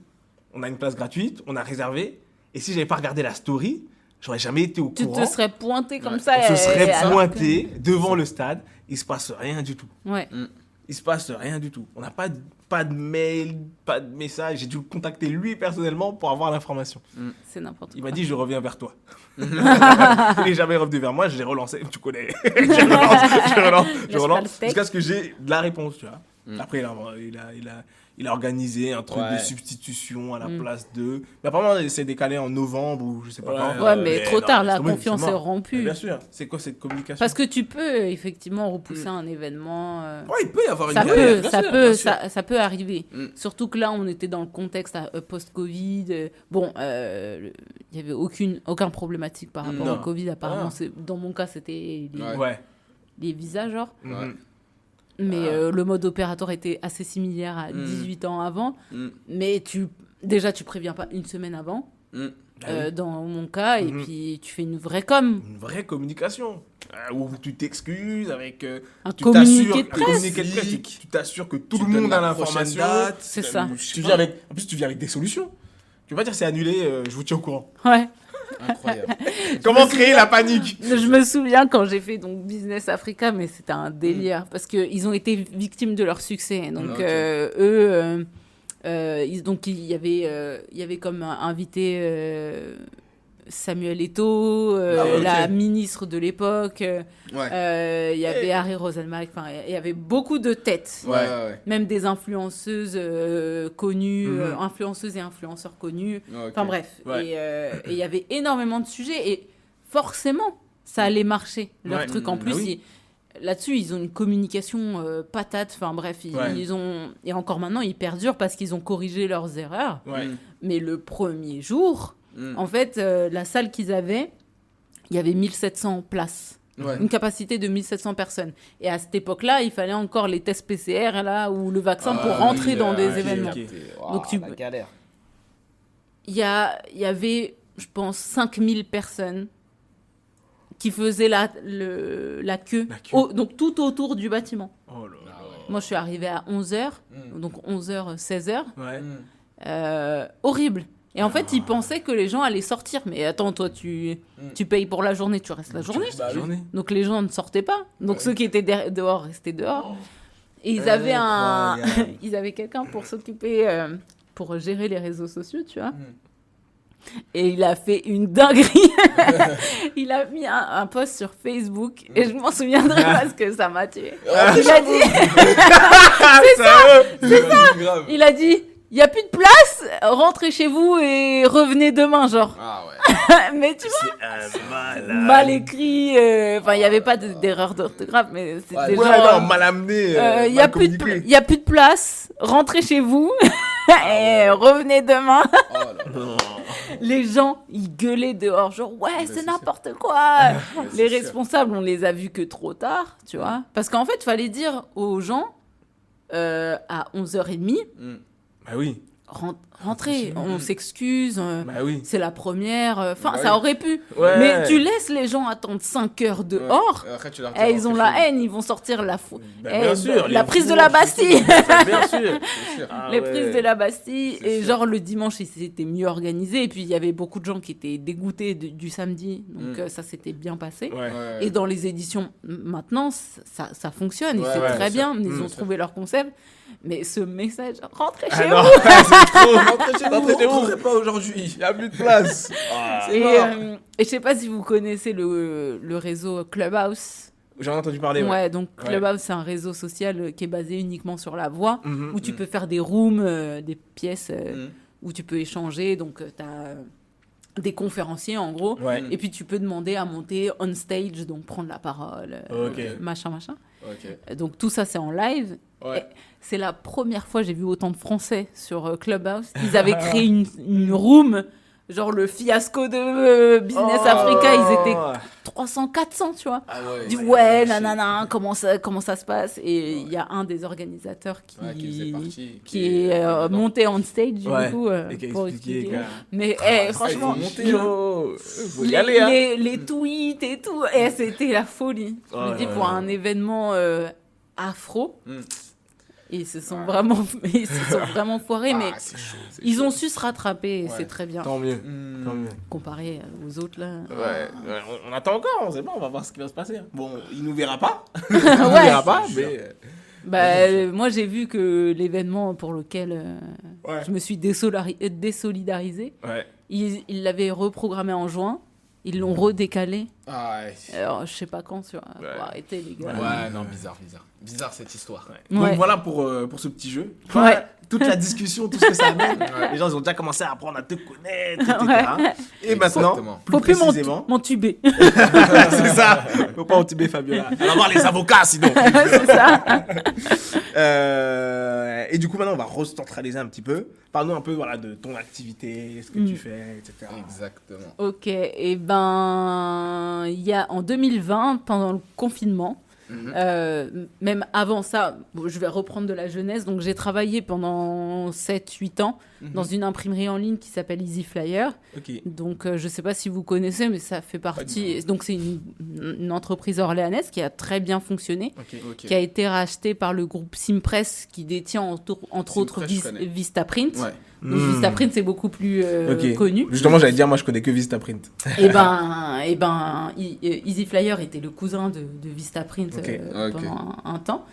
On a une place gratuite, on a réservé. Et si j'avais pas regardé la story, j'aurais jamais été au courant. Tu te serais pointé comme ça. On se serait pointé devant le stade. Il se passe rien du tout. Ouais. Il se passe rien du tout. On n'a pas de mail, pas de message. J'ai dû le contacter lui personnellement pour avoir l'information. C'est n'importe quoi. Il m'a dit, je reviens vers toi. Il n'est jamais revenu vers moi, je l'ai relancé. Tu connais. je relance jusqu'à ce que j'ai de la réponse, tu vois. Après, il a organisé un truc de substitution à la place de... Mais apparemment, c'est décalé en novembre ou je sais pas quand. Ouais, mais trop tard, la confiance est rompue. Bien sûr. C'est quoi cette communication? Parce que tu peux effectivement repousser un événement. Ouais, il peut y avoir une ça peut arriver. Surtout que là, on était dans le contexte post-Covid. Bon, il n'y avait aucun problématique par rapport au Covid. Apparemment, dans mon cas, c'était les visas, genre. Mais le mode opératoire était assez similaire à 18 ans avant. Mais tu préviens pas une semaine avant, dans mon cas, et puis tu fais une vraie com. Une vraie communication. Où tu t'excuses avec... un communiqué de presse. Tu t'assures que tout le monde a l'information. C'est ça. En plus, tu viens avec des solutions. Tu vas pas dire c'est annulé, je vous tiens au courant. Ouais. Incroyable. Comment créer la panique? Je me souviens quand j'ai fait donc Business Africa, mais c'était un délire parce qu'ils ont été victimes de leur succès. Donc eux, il y avait comme invité Samuel Eto'o, la ministre de l'époque. Il y avait Harry Roselmack. Enfin, il y avait beaucoup de têtes. Même des influenceuses connues, influenceuses et influenceurs connus. Enfin bref. Et il y avait énormément de sujets. Et forcément, ça allait marcher, leur truc. En plus, là-dessus, ils ont une communication patate. Enfin bref, ils ont... Et encore maintenant, ils perdurent parce qu'ils ont corrigé leurs erreurs. Mais le premier jour... En fait, la salle qu'ils avaient, il y avait 1700 places. Une capacité de 1700 personnes. Et à cette époque-là, il fallait encore les tests PCR là, ou le vaccin pour rentrer dans des événements. Donc, la galère. Il y avait, je pense, 5000 personnes qui faisaient la queue. Donc tout autour du bâtiment. Moi, je suis arrivée à 11h, donc 11h, 16h. Horrible. Et en fait, ils pensaient que les gens allaient sortir. Mais attends, toi, tu payes pour la journée, tu restes la journée. Donc les gens ne sortaient pas. Donc ceux qui étaient dehors restaient dehors. Et ils avaient ils avaient quelqu'un pour s'occuper, pour gérer les réseaux sociaux, tu vois. Et il a fait une dinguerie. Il a mis un post sur Facebook et je m'en souviendrai parce que ça m'a tué. Il a dit... c'est ça. Il a dit... Il n'y a plus de place, rentrez chez vous et revenez demain, genre. Ah ouais. Mais tu vois, mal écrit. Enfin, il n'y avait pas d'erreur d'orthographe, mais c'était genre... mal amené. Il n'y a plus de place, rentrez chez vous et revenez demain. les gens, ils gueulaient dehors, genre, ouais, c'est n'importe quoi. Les responsables, on les a vus que trop tard, tu vois. Parce qu'en fait, il fallait dire aux gens, à 11h30, Bah oui. Rentrez, on s'excuse, Bah oui. c'est la première, enfin, Bah ça oui. aurait pu. Ouais. Mais tu laisses les gens attendre 5 heures dehors, Après, tu leur dis, ils ont la haine, ils vont sortir la Bien sûr, la les prise de fours, la Bastille. Bien sûr. Les prises de la Bastille. C'est Et sûr. genre, le dimanche, c'était mieux organisé. Et puis, il y avait beaucoup de gens qui étaient dégoûtés du samedi. Donc, ça s'était bien passé. Ouais. Et dans les éditions, maintenant, ça fonctionne. Et Ouais, c'est ouais, très bien bien. sûr. Ils ont trouvé leur concept. Mais ce message, rentrez chez Ah vous. non, c'est trop. Rentrez chez vous, pas aujourd'hui. Il n'y a plus de place. Et, mort. et je sais pas si vous connaissez le réseau Clubhouse. J'en ai entendu parler. Ouais, donc Ouais. Clubhouse, c'est un réseau social qui est basé uniquement sur la voix, Mhm. où tu peux faire des rooms, des pièces où tu peux échanger. Donc, tu as des conférenciers, en gros. Ouais. Et puis, tu peux demander à monter on stage, donc prendre la parole, Ok. machin. Ok. Donc, tout ça, c'est en live. Ouais. Et c'est la première fois que j'ai vu autant de Français sur Clubhouse. Ils avaient créé une room, genre le fiasco de Business Africa, ils étaient 300, 400, tu vois. Ah ouais. Du ouais, nanana, comment ça se passe. Et il y a un des organisateurs qui faisait partie, qui est monté on stage, du Ouais. coup, Et qui a pour expliqué, expliquer. quoi. Mais franchement, ils ont monté, Faut y aller, hein. les tweets et tout, c'était la folie. Je me dis, Ouais. pour un événement afro, Mm. ils se sont vraiment foirés, mais c'est chaud. ils ont su se rattraper, et Ouais. c'est très bien. Tant mieux. Mm. Tant mieux. Comparé aux autres, là. Ouais, on attend encore, on sait pas, on va voir ce qui va se passer. Bon, il nous verra pas. Il nous Ouais. verra pas, Je te jure. mais. Moi, j'ai vu que l'événement pour lequel Ouais. je me suis désolidarisée, Ouais. ils l'avaient reprogrammé en juin. Ils l'ont redécalé. Ah ouais. Alors, je sais pas quand, tu vois. Ouais. Faut arrêter, les gars. Ouais, non, bizarre. Bizarre cette histoire. Donc Ouais. voilà pour ce petit jeu. Ouais. Toute la discussion, tout ce que ça amène. Ouais. Les gens ils ont déjà commencé à apprendre à te connaître, etc. Et maintenant, Exactement. Faut plus plus précisément, m'entuber. c'est ça. Faut pas entuber Fabiola. On va voir les avocats sinon. C'est ça. Et du coup maintenant on va recentraliser un petit peu. Parle-nous un peu voilà de ton activité, ce que tu fais, etc. Exactement. Ok, et ben, il y a en 2020, pendant le confinement, même avant ça, bon, je vais reprendre de la jeunesse, donc j'ai travaillé pendant 7-8 ans dans une imprimerie en ligne qui s'appelle Easy Flyer. Ok. Donc je sais pas si vous connaissez, mais ça fait partie, donc c'est une entreprise orléanaise qui a très bien fonctionné, Ok. qui a été rachetée par le groupe Simpress qui détient entre autres Simpress, je connais. Vistaprint. Ouais. Donc Vistaprint c'est beaucoup plus Ok. connu. Justement j'allais dire moi je connais que Vistaprint. Et ben, Easy Flyer était le cousin de Vistaprint Ok. pendant un temps.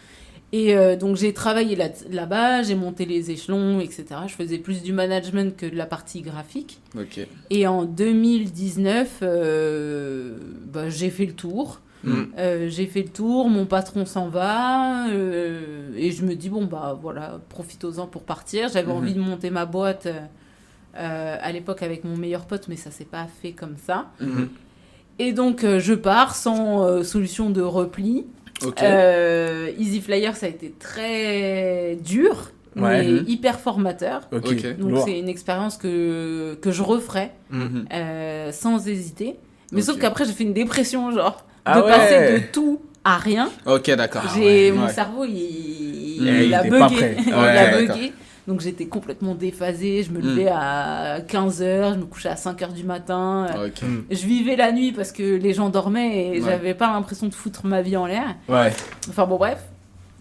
Et donc j'ai travaillé là-bas, j'ai monté les échelons, etc. Je faisais plus du management que de la partie graphique. Ok. Et en 2019, j'ai fait le tour. J'ai fait le tour, mon patron s'en va, et je me dis, bon, bah voilà, profitons-en pour partir. J'avais envie de monter ma boîte à l'époque avec mon meilleur pote, mais ça s'est pas fait comme ça. Et donc, je pars sans solution de repli. Ok. Easy Flyer, ça a été très dur, Ouais. mais hyper formateur. Ok. Ok. Donc, Lourd. c'est une expérience que je referais sans hésiter. Mais Ok. sauf qu'après, j'ai fait une dépression, genre, Ah de ouais. passer de tout à rien. Ok, d'accord. Mon Ouais. cerveau, il il a était pas bugué. prêt. Il Ouais, a d'accord. bugué. Donc j'étais complètement déphasée. Je me levais à 15h, je me couchais à 5h du matin. Ok. Je vivais la nuit parce que les gens dormaient et Ouais. j'avais pas l'impression de foutre ma vie en l'air. Ouais. Enfin bon, bref.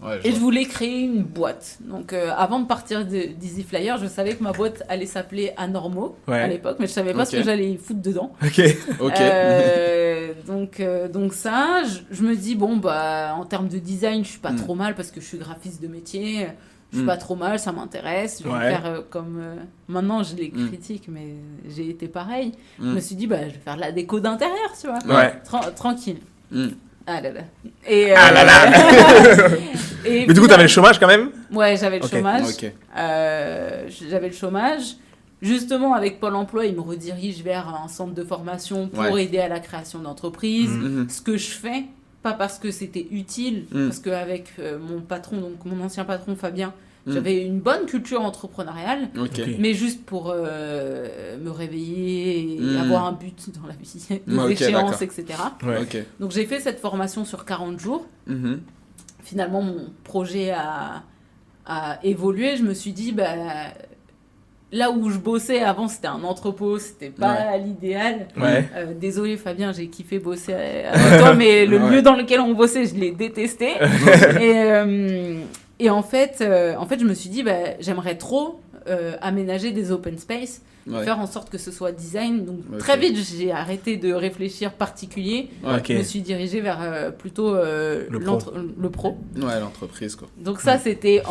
Ouais, Et je voulais créer une boîte. Donc avant de partir d'Easy Flyer, je savais que ma boîte allait s'appeler Anormo Ouais. à l'époque, mais je savais pas ce Ok. que j'allais foutre dedans. Ok. Ok. Donc ça, je me dis, bon, bah, en termes de design, je suis pas trop mal parce que je suis graphiste de métier. Je suis pas trop mal, ça m'intéresse. Je vais Ouais. faire comme... maintenant, je les critique, mais j'ai été pareil. Je me suis dit, bah, je vais faire de la déco d'intérieur, tu vois. Ouais. Tranquille. Mm. Ah là là. Et, Ah là là. et Mais du coup t'avais le chômage quand même. Ouais, j'avais le Ok. chômage. Ok. J'avais le chômage. Justement, avec Pôle emploi, ils me redirigent vers un centre de formation pour Ouais. aider à la création d'entreprise. Mhm. Ce que je fais, pas parce que c'était utile, parce qu'avec mon patron, donc mon ancien patron Fabien, j'avais une bonne culture entrepreneuriale, mais juste pour me réveiller et avoir un but dans la vie, des échéances, etc. Donc j'ai fait cette formation sur 40 jours. Finalement, mon projet a évolué. Je me suis dit, là où je bossais avant, c'était un entrepôt, c'était pas l'idéal. Désolé Fabien, j'ai kiffé bosser avec toi, mais le lieu dans lequel on bossait, je l'ai détesté. Et en fait, je me suis dit, j'aimerais trop aménager des open space, faire en sorte que ce soit design. Donc très vite, j'ai arrêté de réfléchir particulier. Je me suis dirigée vers plutôt le pro. Ouais, l'entreprise, quoi. Donc ça, c'était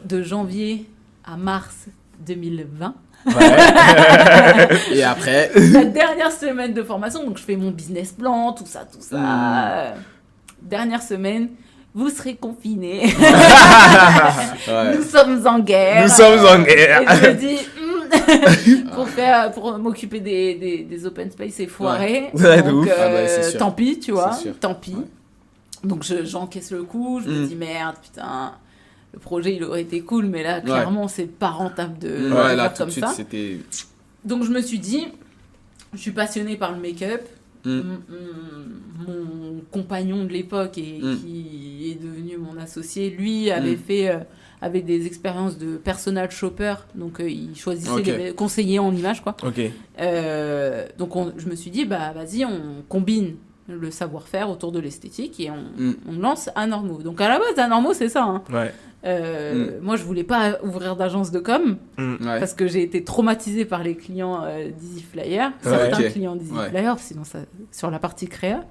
de janvier à mars 2020. Et après la dernière semaine de formation, donc je fais mon business plan, tout ça. Dernière semaine, vous serez confinés. Nous sommes en guerre. Et je me dis, pour m'occuper des open space, c'est foiré. Donc, tant pis, tu vois. Tant pis. Donc, j'encaisse le coup. Je me dis, merde, putain. Le projet, il aurait été cool, mais là, clairement, c'est pas rentable de faire comme ça. Donc, je me suis dit, je suis passionnée par le make-up. Mon compagnon de l'époque qui est devenu mon associé, lui avait des expériences de personal shopper, donc il choisissait les conseillers en images, quoi. Donc je me suis dit, vas-y, on combine le savoir-faire autour de l'esthétique et on lance Anormo. Donc à la base, Anormo, c'est ça, hein. Moi, je voulais pas ouvrir d'agence de com parce que j'ai été traumatisée par les clients d'Easy Flyer, certains clients d'Easy Flyer, sinon ça, sur la partie créa.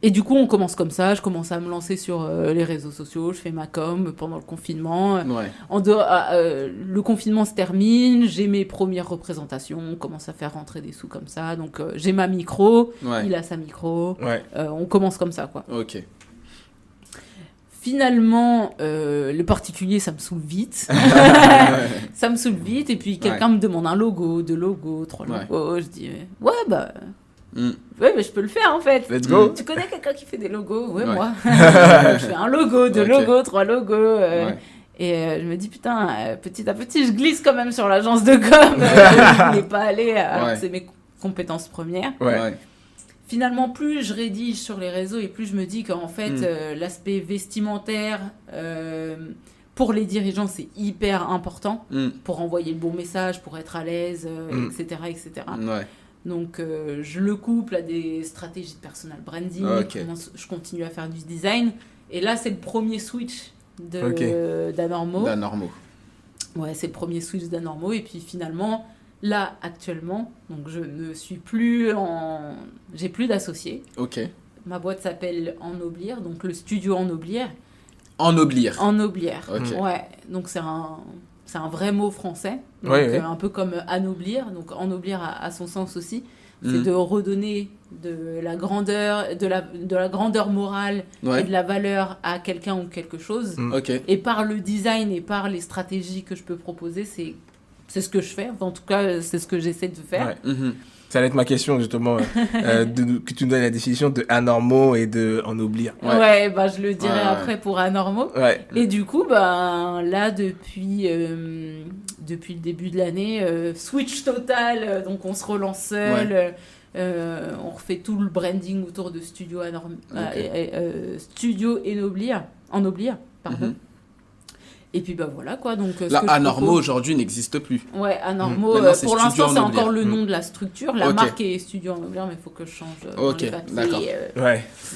Et du coup, on commence comme ça. Je commence à me lancer sur les réseaux sociaux. Je fais ma com pendant le confinement. Le confinement se termine. J'ai mes premières représentations. On commence à faire rentrer des sous comme ça. Donc, j'ai ma micro. Il a sa micro. On commence comme ça, quoi. Finalement, le particulier, ça me saoule vite. Ça me saoule vite. Et puis, quelqu'un me demande un logo, 2 logos, 3 logos. Je dis, mais je peux le faire, en fait. Let's go. Tu connais quelqu'un qui fait des logos? Moi. Je fais un logo, 2 logos, 3 logos. Et je me dis, putain, petit à petit, je glisse quand même sur l'agence de com. Je n'y ai pas allé, alors que c'est mes compétences premières. Finalement, plus je rédige sur les réseaux et plus je me dis qu'en fait, l'aspect vestimentaire, pour les dirigeants, c'est hyper important pour envoyer le bon message, pour être à l'aise, etc. Donc, je le couple à des stratégies de personal branding. Je continue à faire du design. Et là, c'est le premier switch d'Anormo. Ouais, c'est le premier switch d'Anormo. Et puis finalement... Là, actuellement, donc je ne suis plus j'ai plus d'associés. Ma boîte s'appelle Ennoblier, donc le studio Ennoblier. Ennoblier. Ouais. Donc c'est un vrai mot français. Donc un peu comme anoblir. Donc ennoblier a son sens aussi. C'est de redonner de la grandeur, de la grandeur morale et de la valeur à quelqu'un ou quelque chose. Et par le design et par les stratégies que je peux proposer, c'est ce que je fais. En tout cas, c'est ce que j'essaie de faire. Ça va être ma question, justement, que tu nous donnes la définition de Anormo et de Ennoblier. Je le dirai après pour Anormo. Et du coup, là, depuis le début de l'année, switch total. Donc, on se relance seul. On refait tout le branding autour de Studio Ennoblier, pardon. Et puis voilà quoi. Donc, là, Anormo aujourd'hui n'existe plus. Anormo, pour l'instant, c'est encore le nom de la structure. La marque est Studio Ennoblier, mais il faut que je change dans les papiers.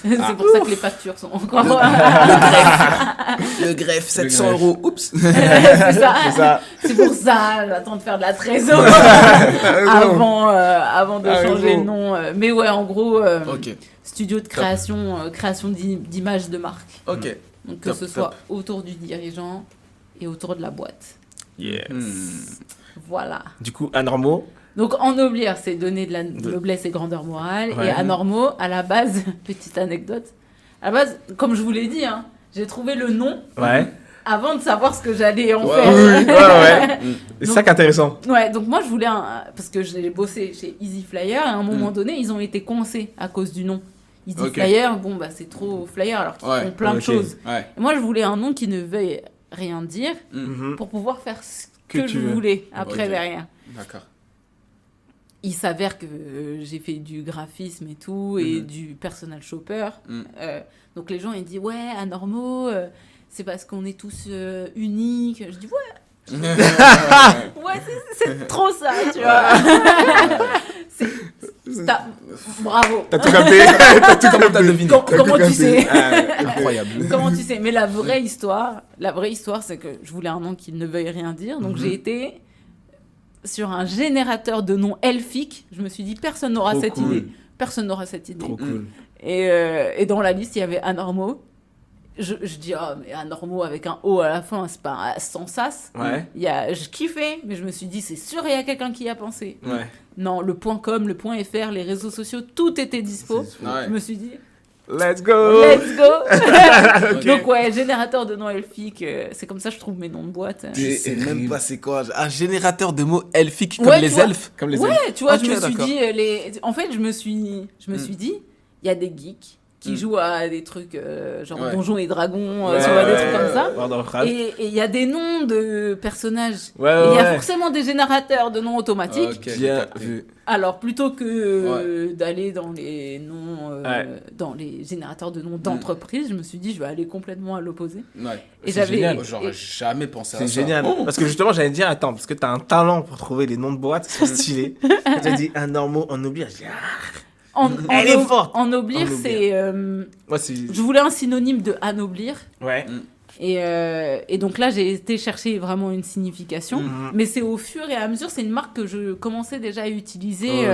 C'est pour ça que les factures sont encore... le greffe, 700 €. Oups. C'est ça. C'est pour ça, j'attends de faire de la trésor avant de changer le nom. Mais en gros, studio de création d'images de marque. Donc que ce soit autour du dirigeant et autour de la boîte. Voilà. Du coup, Anormo. Donc Ennoblier, c'est donner de la noblesse et grandeur morale. Et Anormo, à la base, petite anecdote, à la base, comme je vous l'ai dit, j'ai trouvé le nom avant de savoir ce que j'allais en faire. Ouais. Et c'est ça qui est intéressant. Ouais, donc moi je voulais parce que j'ai bossé chez Easy Flyer et à un moment donné, ils ont été coincés à cause du nom. Easy Flyer, bon bah c'est trop flyer alors qu'ils font plein de choses. Ouais. Et moi je voulais un nom qui ne veuille rien dire pour pouvoir faire ce que je voulais après derrière. D'accord. Il s'avère que j'ai fait du graphisme et tout et du personal shopper. Donc les gens ils disent ouais, Anormo, c'est parce qu'on est tous uniques. Je dis ouais. Ouais, c'est trop ça, tu vois. Bravo. T'as tout capté. T'as deviné. Comment tu sais Incroyable. Comment tu sais? Mais la vraie histoire, c'est que je voulais un nom qui ne veuille rien dire. Donc j'ai été sur un générateur de noms elfiques. Je me suis dit, personne n'aura cette idée. Personne n'aura cette idée. Trop cool. Et dans la liste, il y avait Anormo. Je dis, mais Anormo avec un O à la fin, c'est pas sans sas. Ouais. Je kiffais, mais je me suis dit, c'est sûr, il y a quelqu'un qui y a pensé. Ouais. Non, le .com, le .fr, les réseaux sociaux, tout était dispo. Je me suis dit, let's go. Donc ouais, générateur de noms elfiques, c'est comme ça que je trouve mes noms de boîte. C'est même pas c'est quoi un générateur de mots elfiques comme les elfes. Comme les elfes. Ouais, tu vois, je me suis dit en fait, je me suis dit il y a des geeks qui jouent à des trucs genre Donjons et Dragons, des trucs comme ça. Et il y a des noms de personnages. Il y a forcément des générateurs de noms automatiques. Bien vu. Alors, plutôt que d'aller dans les noms, dans les générateurs de noms d'entreprise, je me suis dit, je vais aller complètement à l'opposé. Ouais. Et c'est génial. J'aurais jamais pensé à ça. C'est génial. Parce que justement, j'allais dire, attends, parce que t'as un talent pour trouver les noms de boîtes, c'est stylé. Tu as dit Anormo, on oublie. Je dis, elle est forte. Ennoblir, c'est... je voulais un synonyme de anoblir. Ouais. Et donc là, j'ai été chercher vraiment une signification. Mais c'est au fur et à mesure, c'est une marque que je commençais déjà à utiliser.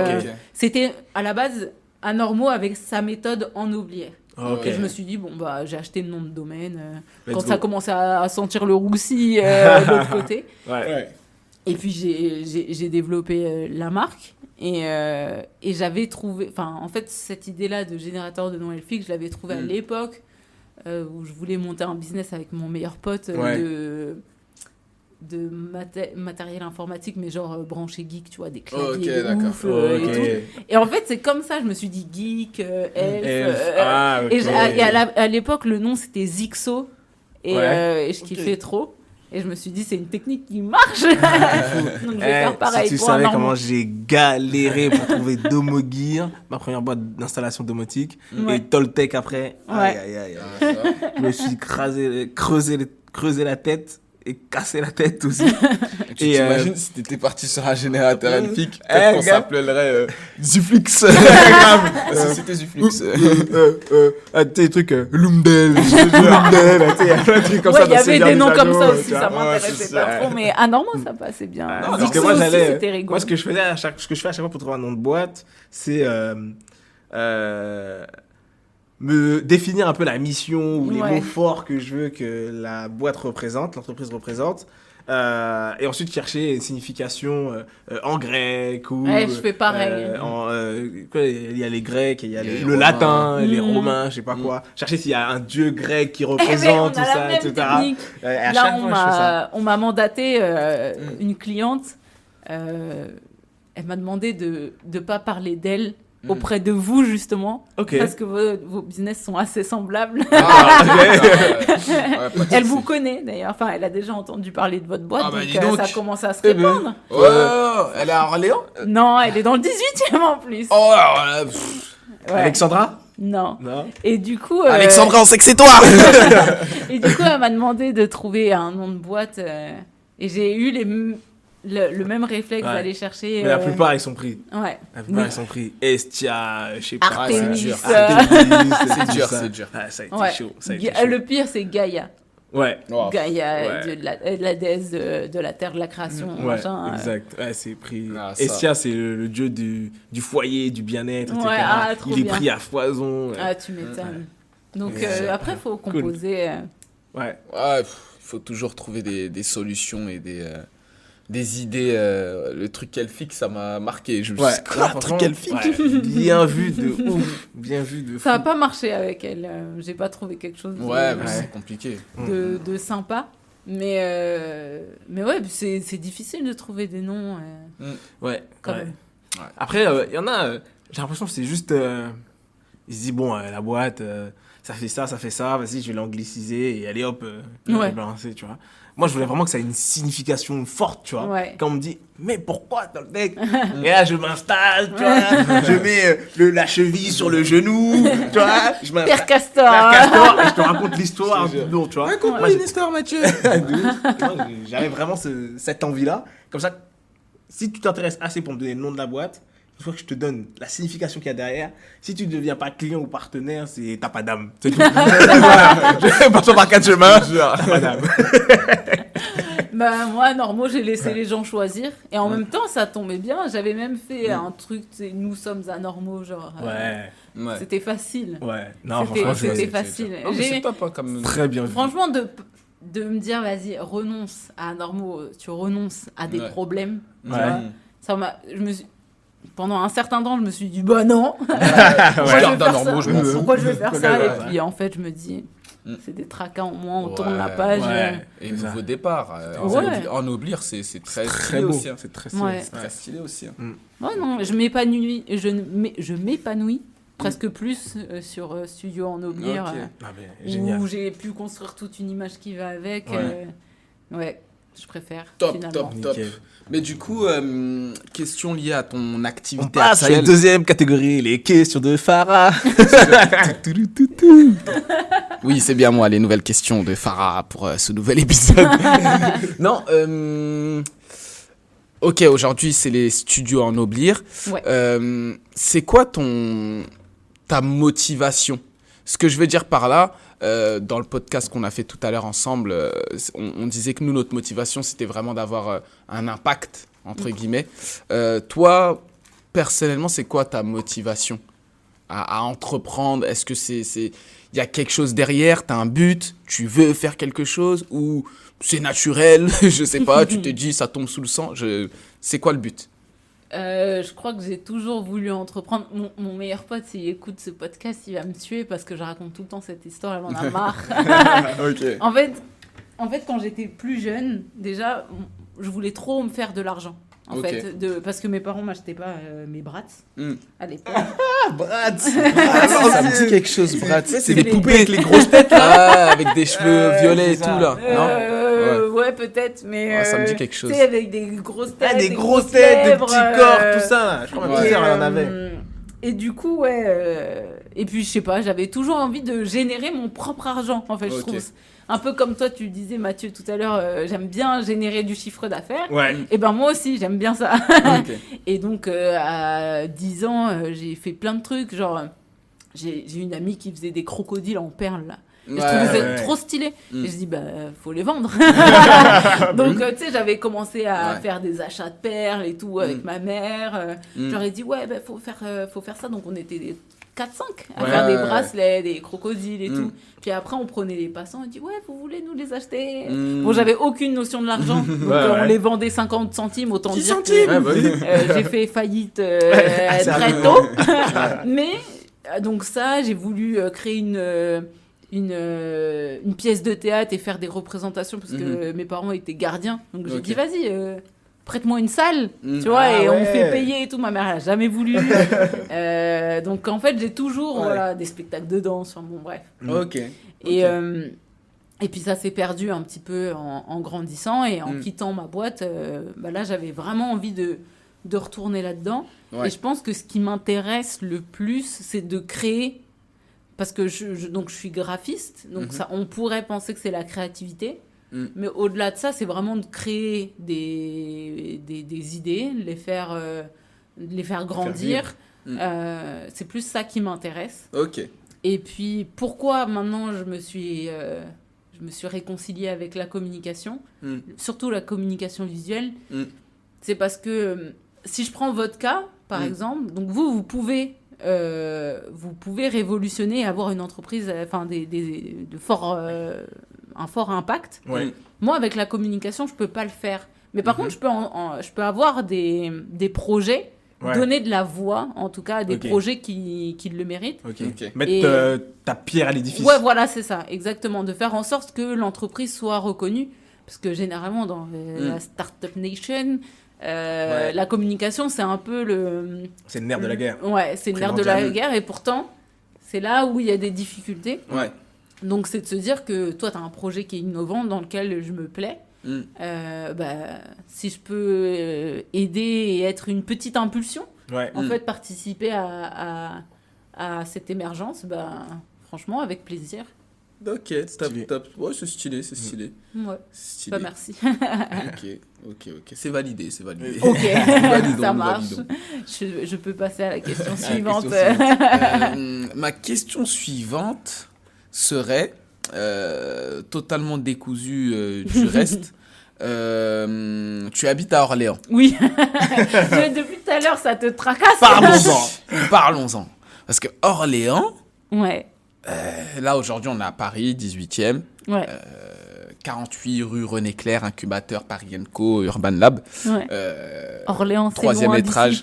C'était à la base Anormo avec sa méthode ennoblir. Et je me suis dit, bon, bah, j'ai acheté le nom de domaine quand ça commençait à sentir le roussi de l'autre côté. Et puis j'ai développé la marque. Et j'avais trouvé... Enfin, en fait, cette idée-là de générateur de noms elfiques, je l'avais trouvée à l'époque où je voulais monter un business avec mon meilleur pote de matériel informatique, mais genre branché geek, tu vois, des claviers ouf et tout. Et en fait, c'est comme ça, je me suis dit geek, elf. Et à l'époque, le nom, c'était Zixo. Et je kiffais trop. Et je me suis dit, c'est une technique qui marche. Donc, je vais faire pareil. Si tu savais comment j'ai galéré pour trouver Domogear, ma première boîte d'installation domotique, et Toltec après. Aïe. Je me suis creusé la tête et cassé la tête aussi. Tu t'imagines si t'étais parti sur un générateur elfique, peut-être qu'on s'appellerait Zuflix. La société Zuflix. Des trucs Lumdel, un truc comme ça. Il y avait des noms comme ça aussi, ça m'intéressait pas trop, mais Anormo, ça passait bien. Parce que moi, c'était rigolo. Moi, ce que je fais à chaque fois pour trouver un nom de boîte, c'est me définir un peu la mission ou les mots forts que je veux que la boîte représente, l'entreprise représente. Et ensuite chercher une signification en grec ou je fais pareil. Il y a les grecs, il y a le latin, les romains, je sais pas quoi. Chercher s'il y a un dieu grec qui représente tout ça, etc. À chaque fois, on m'a mandaté une cliente. Elle m'a demandé de pas parler d'elle auprès de vous, justement, parce que vos business sont assez semblables. Elle vous connaît, d'ailleurs. Enfin, elle a déjà entendu parler de votre boîte, donc ça commence à se répandre. Elle est à Orléans? Non, elle est dans le 18e en plus. Alexandra? Non. Et du coup... Alexandra, on sait que c'est toi. Et du coup, elle m'a demandé de trouver un nom de boîte. Et j'ai eu le même réflexe d'aller chercher... Mais la plupart, ils sont pris. Ouais. La plupart, ils sont pris. Estia, je sais pas. Artemis. C'est dur. Ça a été chaud. Le pire, c'est Gaïa. Ouais. Gaïa, la déesse de la terre, de la création. Machin, exact. C'est pris. Estia, c'est le dieu du foyer, du bien-être, etc. Il est pris à foison. Tu m'étonnes. Donc, après, il faut composer. Il faut toujours trouver des solutions et des idées. Le truc elfique, ça m'a marqué. Je me suis dit, quoi, un truc elfique? Bien vu de ouf. Bien vu de fou. Ça n'a pas marché avec elle. J'ai pas trouvé quelque chose c'est compliqué. De sympa. Mais ouais, c'est difficile de trouver des noms. Ouais, quand ouais. même. Après, il y en a, j'ai l'impression que c'est juste. Ils se disent, bon, la boîte, ça fait ça, vas-y, je vais l'angliciser et allez hop, je vais balancer, tu vois. Moi, je voulais vraiment que ça ait une signification forte, tu vois. Ouais. Quand on me dit, mais pourquoi dans le deck? Et là, je m'installe, tu vois, je mets la cheville sur le genou, tu vois. Père Castor. Et je te raconte l'histoire du nom, tu vois. Raconte-moi une histoire, Mathieu. J'avais vraiment cette envie-là. Comme ça, si tu t'intéresses assez pour me donner le nom de la boîte, il faut que je te donne la signification qu'il y a derrière. Si tu ne deviens pas client ou partenaire, t'as pas d'âme. C'est tout. Je passe par 4 chemins, t'as pas d'âme. Bah, moi, Normo, j'ai laissé les gens choisir. Et en même temps, ça tombait bien. J'avais même fait un truc, nous sommes à Normo, genre. C'était facile. Ouais, non, franchement, c'était facile. C'est top, hein, comme... Très bien. Franchement, de me dire, vas-y, renonce à Normo, tu renonces à des problèmes. Tu vois, pendant un certain temps, je me suis dit, bah non. Pourquoi je vais faire ça? Et puis, en fait, je me dis, c'est des tracas en moins, on tourne la page. Et nouveau départ. Ennoblir, c'est très stylé aussi. C'est très stylé aussi. Ouais, non, je m'épanouis presque plus sur Studio Ennoblir. Où j'ai pu construire toute une image qui va avec. Ouais, je préfère. Top. Mais du coup, question liée à ton activité on passe actuelle. À la deuxième catégorie, les questions de Farah. Oui, c'est bien moi, les nouvelles questions de Farah pour ce nouvel épisode. Non, ok, aujourd'hui, c'est les studios Ennoblir. Ouais. C'est quoi ta motivation? Ce que je veux dire par là, dans le podcast qu'on a fait tout à l'heure ensemble, on disait que nous, notre motivation, c'était vraiment d'avoir un impact, entre guillemets. Toi, personnellement, c'est quoi ta motivation à entreprendre? Est-ce que y a quelque chose derrière? Tu as un but? Tu veux faire quelque chose? Ou c'est naturel? Je sais pas, tu te dis, ça tombe sous le sang. C'est quoi le but? Je crois que j'ai toujours voulu entreprendre. Mon meilleur pote, s'il écoute ce podcast, il va me tuer parce que je raconte tout le temps cette histoire, elle en a marre. Okay. En fait, quand j'étais plus jeune, déjà, je voulais trop me faire de l'argent. Parce que mes parents m'achetaient pas mes Bratz à l'époque. Bratz. Ça me dit quelque chose, Bratz. C'est des poupées avec les grosses têtes là. Avec des cheveux violets et tout là. Ouais, peut-être, mais ça me dit quelque chose. Tu sais, avec des grosses têtes, des grosses têtes, des petits corps, tout ça. Je crois que ma sœur elle en avait. Et du coup, et puis je sais pas, j'avais toujours envie de générer mon propre argent. En fait, je trouve. Un peu comme toi, tu disais, Mathieu, tout à l'heure, j'aime bien générer du chiffre d'affaires. Ouais. Et ben moi aussi, j'aime bien ça. Et donc, à 10 ans, j'ai fait plein de trucs. Genre, j'ai une amie qui faisait des crocodiles en perles, là. Et je trouvais ça trop stylé. Et je dis, faut les vendre. Donc, tu sais, j'avais commencé à faire des achats de perles et tout avec ma mère. J'aurais dit, faut faire ça. Donc, on était 4-5 à faire des bracelets, des crocodiles et tout. Puis après, on prenait les passants et dit, vous voulez nous les acheter? Bon, j'avais aucune notion de l'argent. Donc, on les vendait 50 centimes, autant dire que j'ai fait faillite très tôt. Mais, donc ça, j'ai voulu créer une pièce de théâtre et faire des représentations parce que mes parents étaient gardiens. Donc, j'ai dit, vas-y, prête-moi une salle, tu vois, et on fait payer et tout. Ma mère n'a jamais voulu. Donc, en fait, j'ai toujours des spectacles de danse. Enfin, bon, bref. Et puis, ça s'est perdu un petit peu en grandissant et en quittant ma boîte. Là, j'avais vraiment envie de retourner là-dedans. Et je pense que ce qui m'intéresse le plus, c'est de créer... Parce que donc, je suis graphiste. Donc, ça, on pourrait penser que c'est la créativité. Mais au-delà de ça, c'est vraiment de créer des idées, les faire grandir. C'est plus ça qui m'intéresse. Et puis, pourquoi maintenant je me suis réconciliée avec la communication, surtout la communication visuelle, c'est parce que si je prends votre cas, par exemple, donc vous pouvez révolutionner et avoir une entreprise, un fort impact. Moi, avec la communication, je peux pas le faire. Mais par contre, je peux avoir des projets, donner de la voix, en tout cas, à des projets qui le méritent. Mettre ta pierre à l'édifice. Ouais, voilà, c'est ça, exactement. De faire en sorte que l'entreprise soit reconnue. parce que généralement dans la Startup Nation, la communication, c'est un peu c'est le nerf de la guerre. Ouais, c'est le nerf de la guerre, et pourtant, c'est là où il y a des difficultés. Ouais. Donc, c'est de se dire que toi, tu as un projet qui est innovant, dans lequel je me plais. Si je peux aider et être une petite impulsion, en fait, participer à cette émergence, franchement, avec plaisir. Ok, top. Ouais, c'est stylé. Ouais. Stylé. Bah, merci. Ok. C'est validé. Ok, Validons, ça marche. validons. Je peux passer à la question suivante. Ma question suivante serait totalement décousue du reste. Tu habites à Orléans. Oui. Depuis tout à l'heure, ça te tracasse. Parlons-en. Parce que Orléans, ouais. Là aujourd'hui on est à Paris, 18e. Ouais. 48 rue René Clair, incubateur Paris & Co, Urban Lab. Ouais. Orléans, c'est 3e étage.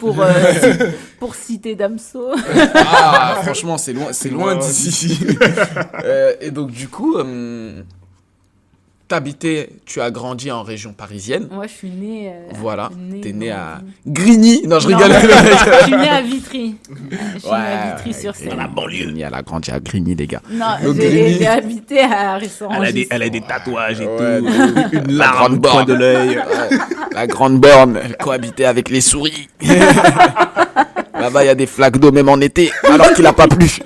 Pour citer Damso. Ah, franchement, c'est loin d'ici. Et donc, du coup, tu as grandi en région parisienne. Moi, je suis née. Voilà, t'es née à Grigny. Non, je rigole. Je suis née à Vitry. Je suis née à Vitry-sur-Seine. Dans la banlieue. Elle a grandi à Grigny, les gars. Non, j'ai habité à Rissorangis. Elle a des tatouages et tout. Une larme au coin de l'œil. La grande borne, elle cohabitait avec les souris. Là-bas, il y a des flaques d'eau même en été, alors qu'il n'a pas plu.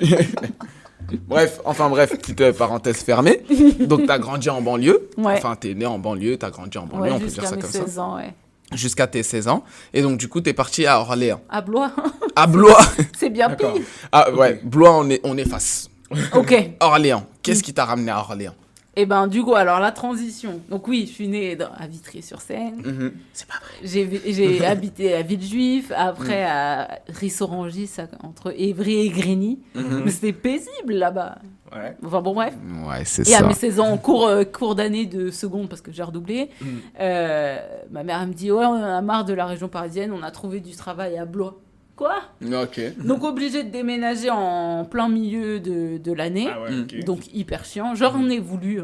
Bref, petite parenthèse fermée. Donc, tu as grandi en banlieue. Ouais. Enfin, tu es né en banlieue, tu as grandi en banlieue, on peut dire ça comme ça. Jusqu'à mes 16 ans, ouais. Jusqu'à tes 16 ans. Et donc, du coup, tu es parti à Orléans. À Blois. À Blois. C'est bien pire. Ah ouais, Blois, on est face. Ok. Orléans. Qu'est-ce qui t'a ramené à Orléans? Et du coup, alors la transition. Donc oui, je suis née à Vitry-sur-Seine. C'est pas vrai. J'ai habité à Villejuif, après à Rissorangis, entre Évry et Grigny. Mais c'était paisible là-bas. Ouais. Enfin bon, bref. Ouais, c'est Et ça. à mes 16 ans, cours d'année de seconde, parce que j'ai redoublé, ma mère elle me dit, ouais, on en a marre de la région parisienne, on a trouvé du travail à Blois. Quoi? Ok. Donc obligé de déménager en plein milieu de l'année. Ah ouais, ok. Donc hyper chiant. J'en ai voulu,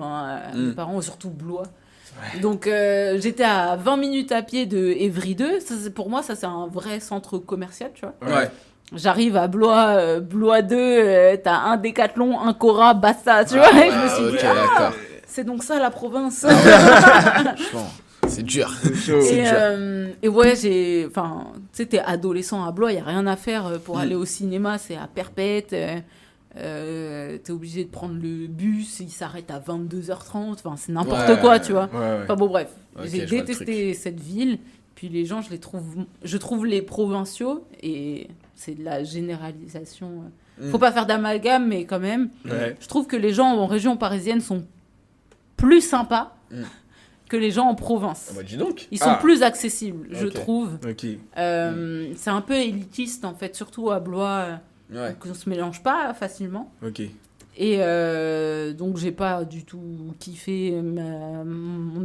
mes parents, surtout Blois. Ouais. Donc j'étais à 20 minutes à pied de Évry 2. Pour moi, ça c'est un vrai centre commercial, tu vois. Ouais. J'arrive à Blois, Blois 2, t'as un Décathlon, un Cora, basta, tu vois. Ouais, je me suis dit, d'accord. c'est donc ça la province. Franchement, c'est dur. Et ouais, tu sais, t'es adolescent à Blois, il n'y a rien à faire pour aller au cinéma, c'est à Perpète. T'es obligé de prendre le bus, il s'arrête à 22h30, enfin, c'est n'importe quoi, tu vois. Ouais. Enfin bon, bref, Okay, j'ai détesté cette ville. Puis les gens, je trouve les provinciaux, et c'est de la généralisation. Faut pas faire d'amalgame, mais quand même, je trouve que les gens en région parisienne sont plus sympas que les gens en province. Bah, dis donc. Ils sont plus accessibles, je trouve. Ok. C'est un peu élitiste, en fait, surtout à Blois, qu'on se mélange pas facilement. Ok. Et donc, j'ai pas du tout kiffé mon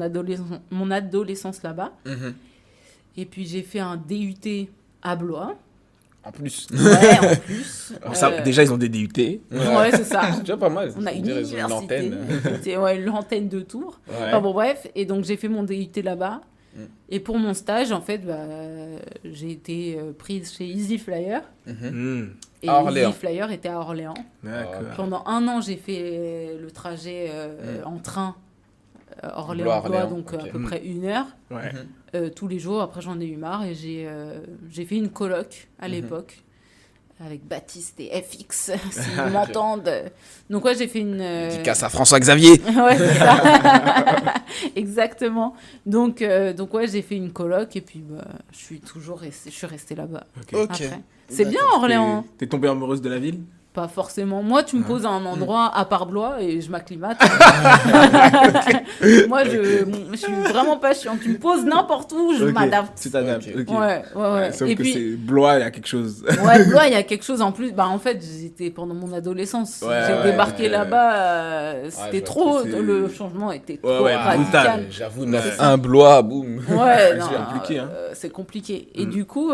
adolescence là-bas. Et puis, j'ai fait un DUT à Blois. En plus. Ouais, en plus. Déjà, ils ont des DUT. Ouais, c'est ça. C'est déjà pas mal. On a une université. L'antenne de Tours. Ouais. Enfin bon, bref. Et donc, j'ai fait mon DUT là-bas. Et pour mon stage, en fait, j'ai été prise chez Easy Flyer. Et Easy Flyer était à Orléans. D'accord. Pendant 1 an, j'ai fait le trajet en train Orléans-Blois, donc à peu près 1 heure. Ouais. Tous les jours. Après, j'en ai eu marre et j'ai fait une coloc à l'époque avec Baptiste et FX, s'ils m'entendent. Donc ouais, j'ai fait une... Dédicace à François-Xavier. Ouais, c'est ça. Exactement. Donc ouais, j'ai fait une coloc et puis je suis restée là-bas. Ok. Après. C'est bien Orléans. T'es tombée amoureuse de la ville? Pas forcément. Moi, tu me poses à un endroit à part Blois et je m'acclimate. Moi, je suis vraiment pas chiante. Tu me poses n'importe où, je m'adapte. Tu t'adaptes. Okay. Ouais. Sauf et que puis, c'est Blois, il y a quelque chose. Ouais, Blois, il y a quelque chose en plus. En fait, j'étais pendant mon adolescence. J'ai débarqué là-bas. C'était trop. Le changement était trop radical. J'avoue, un Blois, boum. Ouais, c'est compliqué. c'est compliqué. Et du coup,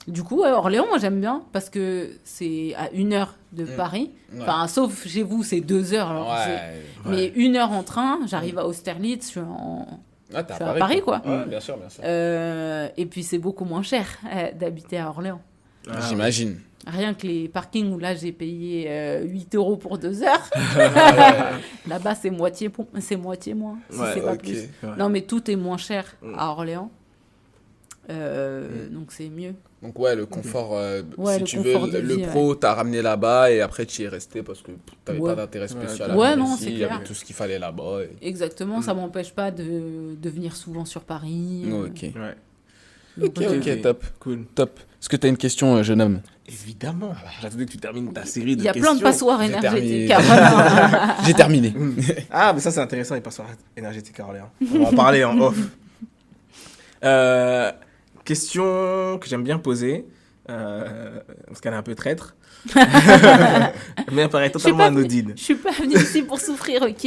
Du coup, Orléans, moi j'aime bien parce que c'est à 1 heure de Paris. Ouais. Enfin, sauf chez vous, c'est 2 heures. Alors mais 1 heure en train, j'arrive à Austerlitz, je suis Ah, je suis à Paris, quoi. Ouais, bien sûr, bien sûr. Et puis c'est beaucoup moins cher d'habiter à Orléans. J'imagine. Rien que les parkings où là j'ai payé 8 euros pour 2 heures. Là-bas c'est moitié moins, si c'est pas plus. Ouais. Non mais tout est moins cher à Orléans. Donc c'est mieux. Donc ouais, le confort, Ouais, si le tu confort veux, de le vie, pro, t'as ramené là-bas et après tu y es resté parce que t'avais Ouais. pas d'intérêt spécial à Ouais, venir non, ici, c'est il y avait clair. tout ce qu'il fallait là-bas. Exactement, ça m'empêche pas de venir souvent sur Paris. Ok. Ouais. Donc, Ok, top. Cool. Top. Est-ce que t'as une question, jeune homme? Évidemment. J'attendais que tu termines ta série de il y a questions. plein de passoires J'ai énergétiques. terminé. Vraiment. J'ai terminé. Ah, mais ça, c'est intéressant, les passoires énergétiques à Orléans. On va en parler en off. Question que j'aime bien poser, parce qu'elle est un peu traître. Mais elle paraît totalement pas anodine. Je suis pas venue ici pour souffrir, ok.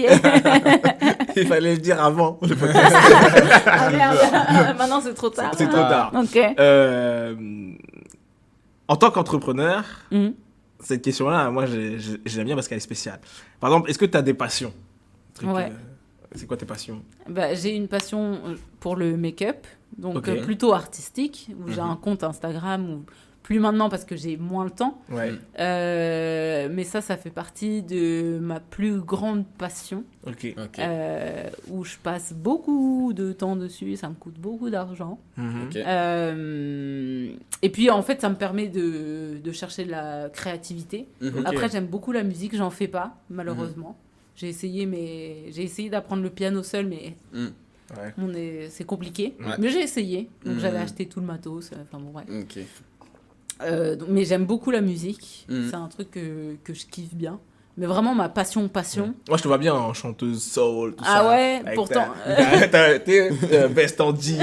Il fallait le dire avant. Ah merde, maintenant c'est trop tard. C'est trop tard. Ok. En tant qu'entrepreneur, Mhm. cette question-là, moi, je l'aime bien parce qu'elle est spéciale. Par exemple, est-ce que tu as des passions? Ouais. C'est quoi tes passions? Bah, j'ai une passion pour le make-up, donc Ok. plutôt artistique, où j'ai un compte Instagram, ou plus maintenant parce que j'ai moins le temps. Ouais. Mais ça fait partie de ma plus grande passion, Ok. Ok. où je passe beaucoup de temps dessus, ça me coûte beaucoup d'argent. Mhm. Ok. Et puis en fait, ça me permet de chercher de la créativité. Mhm. Ok. Après, j'aime beaucoup la musique, j'en fais pas, malheureusement. J'ai essayé d'apprendre le piano seul, mais Ouais. c'est compliqué. Ouais. Mais j'ai essayé, donc Mhm. j'avais acheté tout le matos. Enfin bon, bref. Ok. Mais j'aime beaucoup la musique. Mhm. C'est un truc que je kiffe bien. Mais vraiment, ma passion. Moi, je te vois bien en chanteuse soul, tout Ah ça. ouais, Avec pourtant. t'es veste en jean,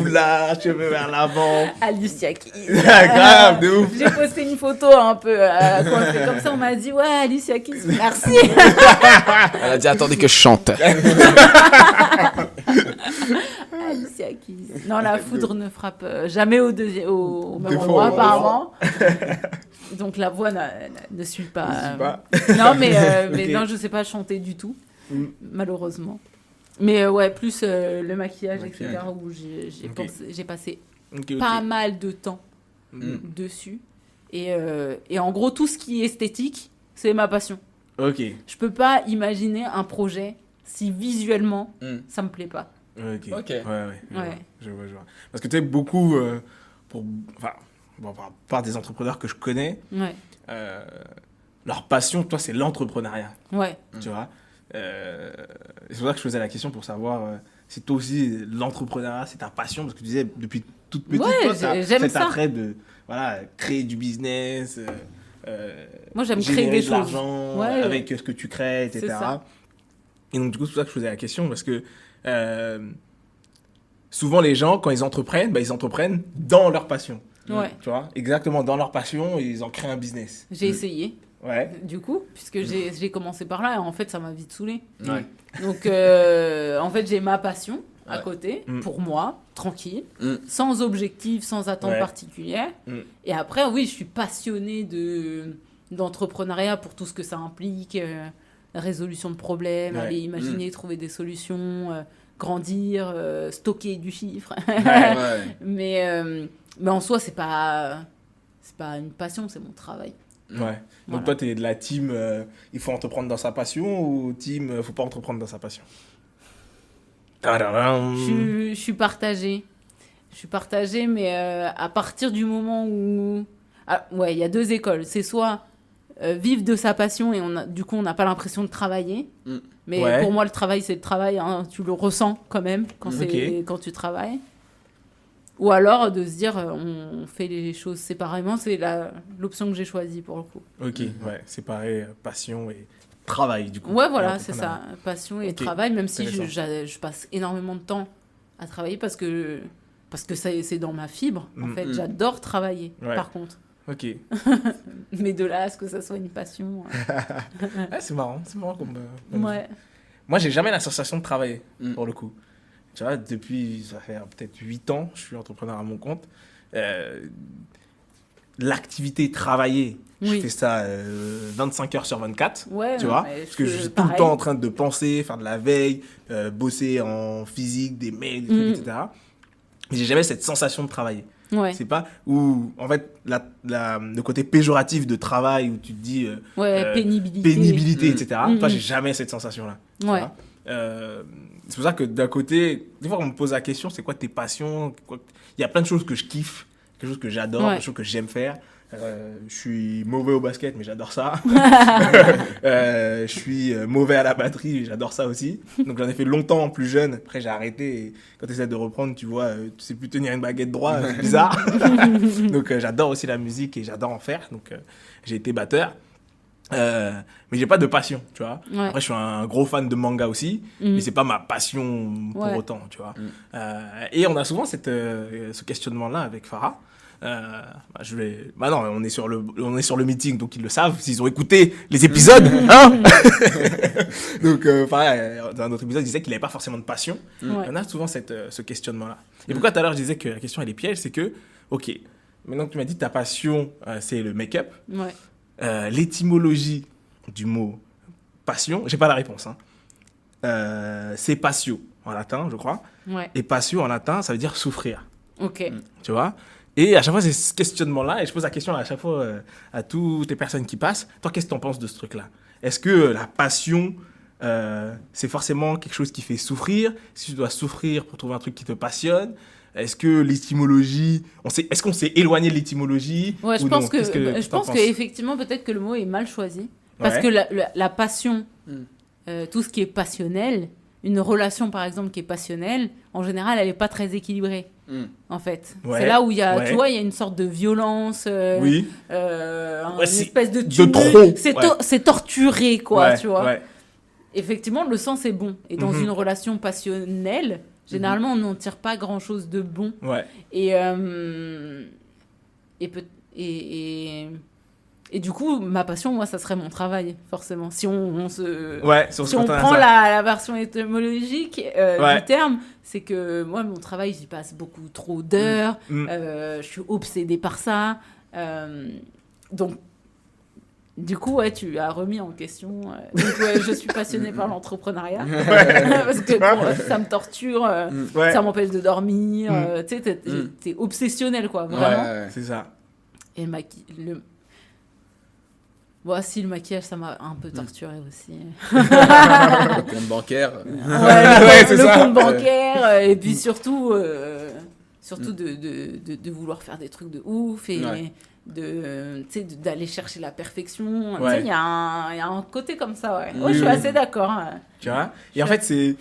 foulard, cheveux vers l'avant. Alicia Keys. Grave, de ouf. J'ai posté une photo un peu coincée comme ça. On m'a dit, ouais, Alicia Keys, merci. Elle a dit attendez que je chante. Alicia Keys. Non, la foudre ne frappe jamais au même Des endroit, fois, apparemment. Donc la voix ne suit pas. Je sais pas. Non, mais Ok. non, je sais pas chanter du tout, Mm. malheureusement. Mais ouais, plus le maquillage, etc., Maquillage. où j'ai Ok. j'ai passé Ok. pas mal de temps Mm. dessus. Et en gros, tout ce qui est esthétique, c'est ma passion. Ok. Je peux pas imaginer un projet si visuellement, Mm. ça me plaît pas. Ok. Ok. Ouais. Ouais. Je vois. Parce que tu sais, beaucoup, par des entrepreneurs que je connais, Ouais, leur passion, toi, c'est l'entrepreneuriat. ouais. Tu vois. C'est pour ça que je faisais la question pour savoir si toi aussi, l'entrepreneuriat, c'est ta passion. Parce que tu disais, depuis toute petite, Ouais, toi, t'as j'aime cet ça. attrait de créer du business, Moi, j'aime créer générer des de choses. l'argent Ouais. avec ce que tu crées, etc. C'est ça. Et donc, du coup, c'est pour ça que je faisais la question. Parce que souvent, les gens, quand ils entreprennent, ils entreprennent dans leur passion. Ouais. Tu vois, exactement dans leur passion, ils en créent un business. J'ai essayé, Ouais. du coup, puisque j'ai commencé par là, et en fait, ça m'a vite saoulée. Ouais. Donc, en fait, j'ai ma passion à Ouais. côté, Mm. pour moi, tranquille, Mm. sans objectif, sans attente Ouais. particulière. Mm. Et après, oui, je suis passionnée d'entrepreneuriat pour tout ce que ça implique, résolution de problèmes, Ouais. aller imaginer, trouver des solutions, grandir, stocker du chiffre. Ouais. Mais en soi, c'est pas une passion, c'est mon travail. Ouais. Donc Voilà. toi, tu es de la team il faut entreprendre dans sa passion ou team faut pas entreprendre dans sa passion? Tadadam. Je suis partagée. Je suis partagée, mais à partir du moment où... Ah, ouais, il y a deux écoles. C'est soit vivre de sa passion et du coup, on n'a pas l'impression de travailler. Mm. Mais Ouais. pour moi, le travail, c'est le travail. Hein. Tu le ressens quand même quand quand tu travailles. Ou alors de se dire, on fait les choses séparément. C'est l'option que j'ai choisie pour le coup. Ok, ouais, séparer passion et travail du coup. Ouais, voilà, Et c'est ça. Passion et Ok, travail, même si intéressant. je passe énormément de temps à travailler parce que c'est dans ma fibre. En Mm. fait, j'adore travailler, Ouais. par contre. Ok. Mais de là à ce que ça soit une passion. Ah, c'est marrant comme Ouais. Moi, j'ai jamais la sensation de travailler, Mm. pour le coup. Tu vois, depuis, ça fait peut-être 8 ans, je suis entrepreneur à mon compte. l'activité travailler. Oui. Je fais ça 25 heures sur 24, Ouais, tu vois, ouais, parce que je suis tout pareil. le temps en train de penser, faire de la veille, bosser en physique, des mails, des trucs, etc. Mais j'ai jamais cette sensation de travailler. Ouais. C'est pas où, en fait, le côté péjoratif de travail où tu te dis pénibilité, etc. Toi, j'ai jamais cette sensation-là. tu Ouais. vois. C'est pour ça que d'un côté, des fois, on me pose la question, c'est quoi tes passions? Il y a plein de choses que je kiffe, quelque chose que j'adore, Ouais. quelque chose que j'aime faire. Je suis mauvais au basket, mais j'adore ça. Je suis mauvais à la batterie, mais j'adore ça aussi. Donc j'en ai fait longtemps plus jeune. Après j'ai arrêté. Et quand tu essaies de reprendre, tu vois, tu sais plus tenir une baguette droite, c'est bizarre. Donc j'adore aussi la musique et j'adore en faire. Donc j'ai été batteur. Mais j'ai pas de passion, tu vois. Ouais. Après je suis un gros fan de manga aussi, mais c'est pas ma passion pour Ouais. autant, tu vois. Et on a souvent ce questionnement-là avec Farah. Non, on est sur le meeting, donc ils le savent s'ils ont écouté les épisodes, hein. Donc pareil, dans un autre épisode, il disait qu'il n'avait pas forcément de passion. Ouais. On a souvent ce questionnement-là. Et pourquoi tout à l'heure je disais que la question elle est piège, c'est que ok, maintenant que tu m'as dit ta passion c'est le make-up, Ouais. l'étymologie du mot passion, j'ai pas la réponse, hein. C'est patio en latin, je crois, Ouais. et patio en latin ça veut dire souffrir. Ok. Tu vois. Et à chaque fois, c'est ce questionnement-là, et je pose la question à chaque fois à toutes les personnes qui passent. Toi, qu'est-ce que tu en penses de ce truc-là? Est-ce que la passion, c'est forcément quelque chose qui fait souffrir? Si tu dois souffrir pour trouver un truc qui te passionne? Est-ce que l'étymologie, est-ce qu'on s'est éloigné de l'étymologie? Ouais, je ou pense non? que Qu'est-ce que je tu t'en pense penses? qu'effectivement peut-être que le mot est mal choisi parce Ouais. que la passion, tout ce qui est passionnel, une relation par exemple qui est passionnelle, en général elle est pas très équilibrée. En fait, Ouais, c'est là où il y a, ouais. tu vois, il y a une sorte de violence, Oui. une Ouais, espèce de de tumulte. trop, C'est ouais. c'est torturé, quoi, Ouais, tu vois. ouais. Effectivement, le sens est bon. Et dans une relation passionnelle, généralement, on n'en tire pas grand-chose de bon. Ouais. Et du coup, ma passion, moi, ça serait mon travail, forcément. Si on Si on prend la version étymologique Ouais. du terme, c'est que moi, mon travail, j'y passe beaucoup trop d'heures. Je suis obsédée par ça. Donc, du coup, ouais, tu as remis en question. Donc, ouais, je suis passionnée par l'entrepreneuriat. Parce que ça me torture, Ouais. ça m'empêche de dormir. Tu sais, t'es obsessionnel, quoi, vraiment. Ouais. C'est ça. Et bon, si, le maquillage, ça m'a un peu torturé aussi. Le compte bancaire. Ouais, c'est le ça. compte bancaire, et puis surtout de vouloir faire des trucs de ouf et Ouais. d'aller chercher la perfection. Ouais. Il y a un côté comme ça, ouais. Oui, Je suis oui. assez d'accord. Hein. Tu vois. Et en fait, c'est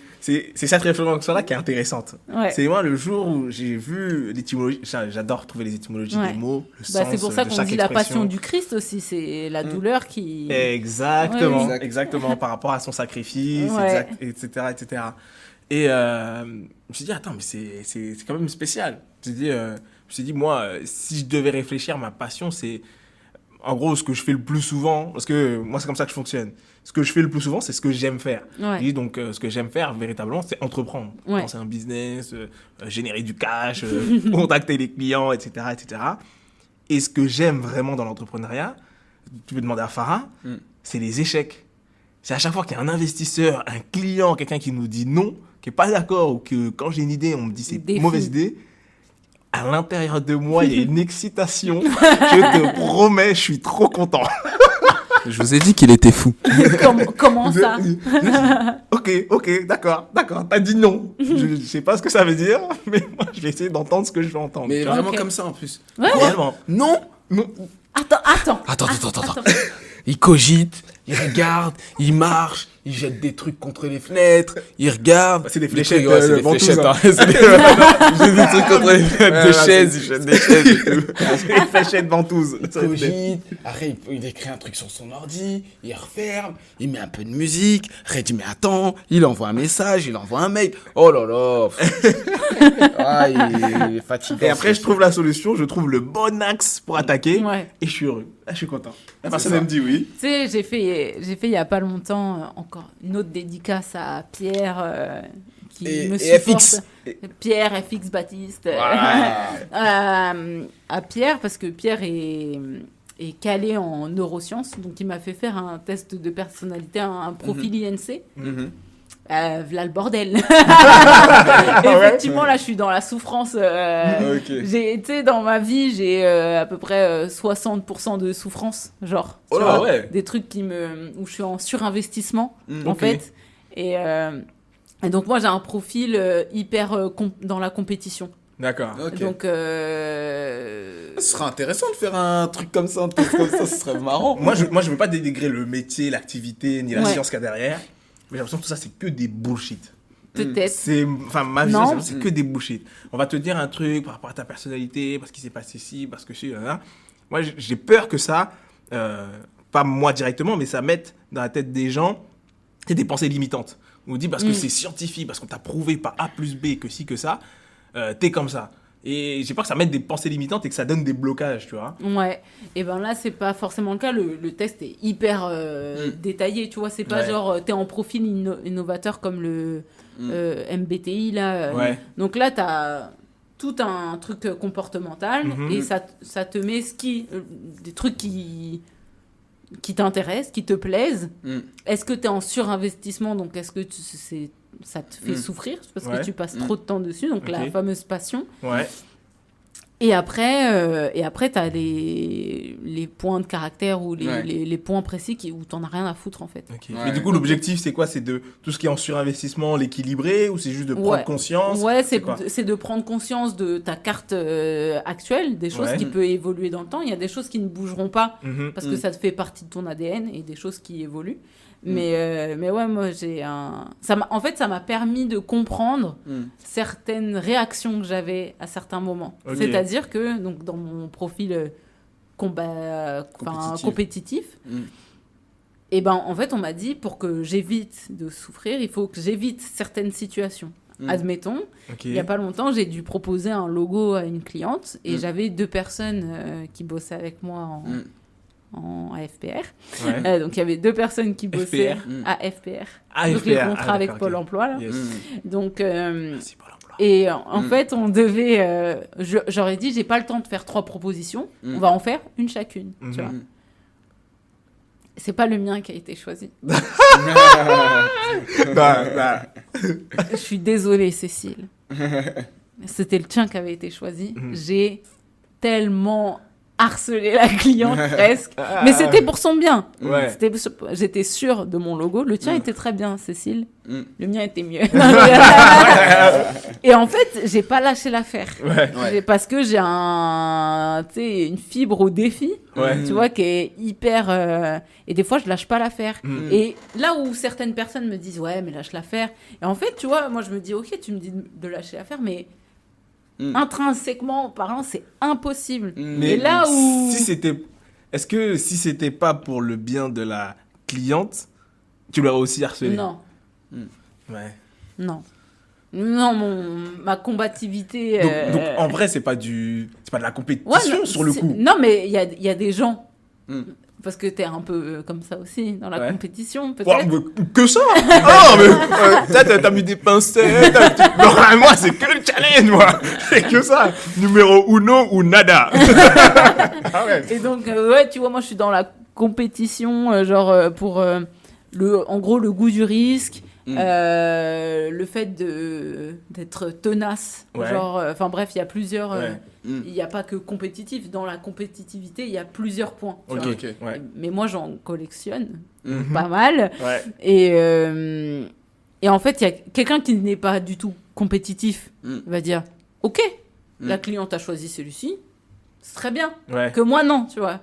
cette réflexion-là qui est intéressante. Ouais. C'est moi le jour où j'ai vu l'étymologie. J'adore trouver les étymologies Ouais. des mots, le Bah, sens c'est pour ça de qu'on chaque dit la expression. passion du Christ aussi, c'est la douleur qui... Exactement, Ouais. exactement, par rapport à son sacrifice, Ouais. etc., etc. Et je me suis dit, attends, mais c'est quand même spécial. Je me suis dit, moi, si je devais réfléchir, ma passion, c'est en gros ce que je fais le plus souvent, parce que moi, c'est comme ça que je fonctionne. Ce que je fais le plus souvent, c'est ce que j'aime faire. Ouais. Et donc, ce que j'aime faire, véritablement, c'est entreprendre. Ouais. Lancer un business, générer du cash, contacter les clients, etc., etc. Et ce que j'aime vraiment dans l'entrepreneuriat, tu peux demander à Farah, c'est les échecs. C'est à chaque fois qu'il y a un investisseur, un client, quelqu'un qui nous dit non, qui n'est pas d'accord, ou que quand j'ai une idée, on me dit c'est une mauvaise idée, à l'intérieur de moi, il y a une excitation. Je te promets, je suis trop content. Je vous ai dit qu'il était fou. Comment ça? Ok, d'accord. T'as dit non. Je sais pas ce que ça veut dire, mais moi, je vais essayer d'entendre ce que je veux entendre. Mais tu vois. vraiment Ok. comme ça en plus. Ouais. Réellement. Non. Non. Attends. Il cogite, il regarde, il marche, il jette des trucs contre les fenêtres, il regarde. C'est des Les fléchettes, trucs, ouais, c'est des ventouses, fléchettes, hein. hein. C'est des- Il jette des trucs contre les fenêtres Ouais, de ouais, chaises, il jette des chaises et tout. C'est des fléchettes ventouses. Il cogite, après il écrit un truc sur son ordi, il referme, il met un peu de musique, après il dit mais attends, il envoie un message, il envoie un mail. Oh là là. Ah, il est fatigué. Et après, je trouve la solution, je trouve le bon axe pour attaquer, Ouais. et je suis heureux. Là, je suis content. La C'est personne, ça. elle me dit oui. Tu sais, j'ai fait il y a pas longtemps encore une autre dédicace à Pierre me supporte. Pierre FX Baptiste. À Pierre, parce que Pierre est calé en neurosciences, donc il m'a fait faire un test de personnalité, un profil INC. V'là le bordel. Effectivement, là, je suis dans la souffrance. Tu sais, dans ma vie, j'ai à peu près 60% de souffrance, genre. Des trucs où je suis en surinvestissement, en fait. Et donc, moi, j'ai un profil hyper dans la compétition. D'accord. Donc, ce serait intéressant de faire un truc comme ça, ce serait marrant. Moi, je veux pas dénigrer le métier, l'activité, ni la science qu'il y a derrière. Mais j'ai l'impression que tout ça, c'est que des bullshit. Peut-être. Ma vision, c'est que des bullshit. On va te dire un truc par rapport à ta personnalité, parce qu'il s'est passé ci, parce que là. Moi, j'ai peur que ça, pas moi directement, mais ça mette dans la tête des gens des pensées limitantes. On nous dit parce que c'est scientifique, parce qu'on t'a prouvé par A plus B que ci, que ça, t'es comme ça. Et j'ai peur que ça mette des pensées limitantes et que ça donne des blocages, tu vois. Ouais. Et ben là, c'est pas forcément le cas. Le test est hyper détaillé, tu vois. C'est pas genre, t'es en profil innovateur comme le MBTI, là. Donc là, t'as tout un truc comportemental et ça te met des trucs qui t'intéressent, qui te plaisent. Est-ce que t'es en surinvestissement, donc est-ce que ça te fait souffrir parce que tu passes trop de temps dessus, donc la fameuse passion. Et après t'as les points de caractère ou les points précis où t'en as rien à foutre, en fait. Mais du coup, l'objectif, c'est quoi? C'est de tout ce qui est en surinvestissement, l'équilibrer, ou c'est juste de prendre conscience? C'est de prendre conscience de ta carte actuelle, des choses qui peuvent évoluer dans le temps. Il y a des choses qui ne bougeront pas parce que ça te fait partie de ton ADN, et des choses qui évoluent. Mais ouais, moi, en fait, ça m'a permis de comprendre certaines réactions que j'avais à certains moments. C'est-à-dire que, donc, dans mon profil compétitif, et ben, en fait, on m'a dit, pour que j'évite de souffrir, il faut que j'évite certaines situations. Admettons, il n'y a pas longtemps, j'ai dû proposer un logo à une cliente, et j'avais 2 personnes qui bossaient avec moi en AFPR. Donc il y avait 2 personnes qui bossaient à FPR. Donc les contrats avec Pôle emploi. Là. Donc, merci Pôle emploi. Et en fait, on devait... j'aurais dit, j'ai pas le temps de faire 3 propositions. On va en faire une chacune. Tu vois. C'est pas le mien qui a été choisi. Je suis désolée, Cécile. C'était le tien qui avait été choisi. J'ai tellement harceler la cliente presque, mais c'était pour son bien. J'étais sûre de mon logo. Le tien était très bien, Cécile. Le mien était mieux. Et en fait, j'ai pas lâché l'affaire parce que j'ai une fibre au défi, tu vois, qui est hyper. Et des fois, je lâche pas l'affaire. Et là où certaines personnes me disent ouais, mais lâche l'affaire. Et en fait, tu vois, moi je me dis ok, tu me dis de lâcher l'affaire, mais intrinsèquement parlant, c'est impossible. Mais là où... Est-ce que si c'était pas pour le bien de la cliente, tu l'aurais aussi harcelé? Non. Non, ma combativité... Donc, en vrai, c'est pas de la compétition sur le coup. Non, mais il y a des gens... Parce que t'es un peu comme ça aussi, dans la compétition, peut-être. Que ça? T'as mis des pincettes. Non, moi, c'est que le challenge, moi. C'est que ça. Numéro uno ou nada. Et donc, tu vois, moi, je suis dans la compétition, pour, en gros, le goût du risque, le fait d'être tenace. Enfin, bref, il y a plusieurs... Il n'y a pas que compétitif. Dans la compétitivité, il y a plusieurs points. Mais moi, j'en collectionne pas mal. Et en fait, il y a quelqu'un qui n'est pas du tout compétitif va dire « Ok, la cliente a choisi celui-ci, c'est très bien. Que moi, non, tu vois. »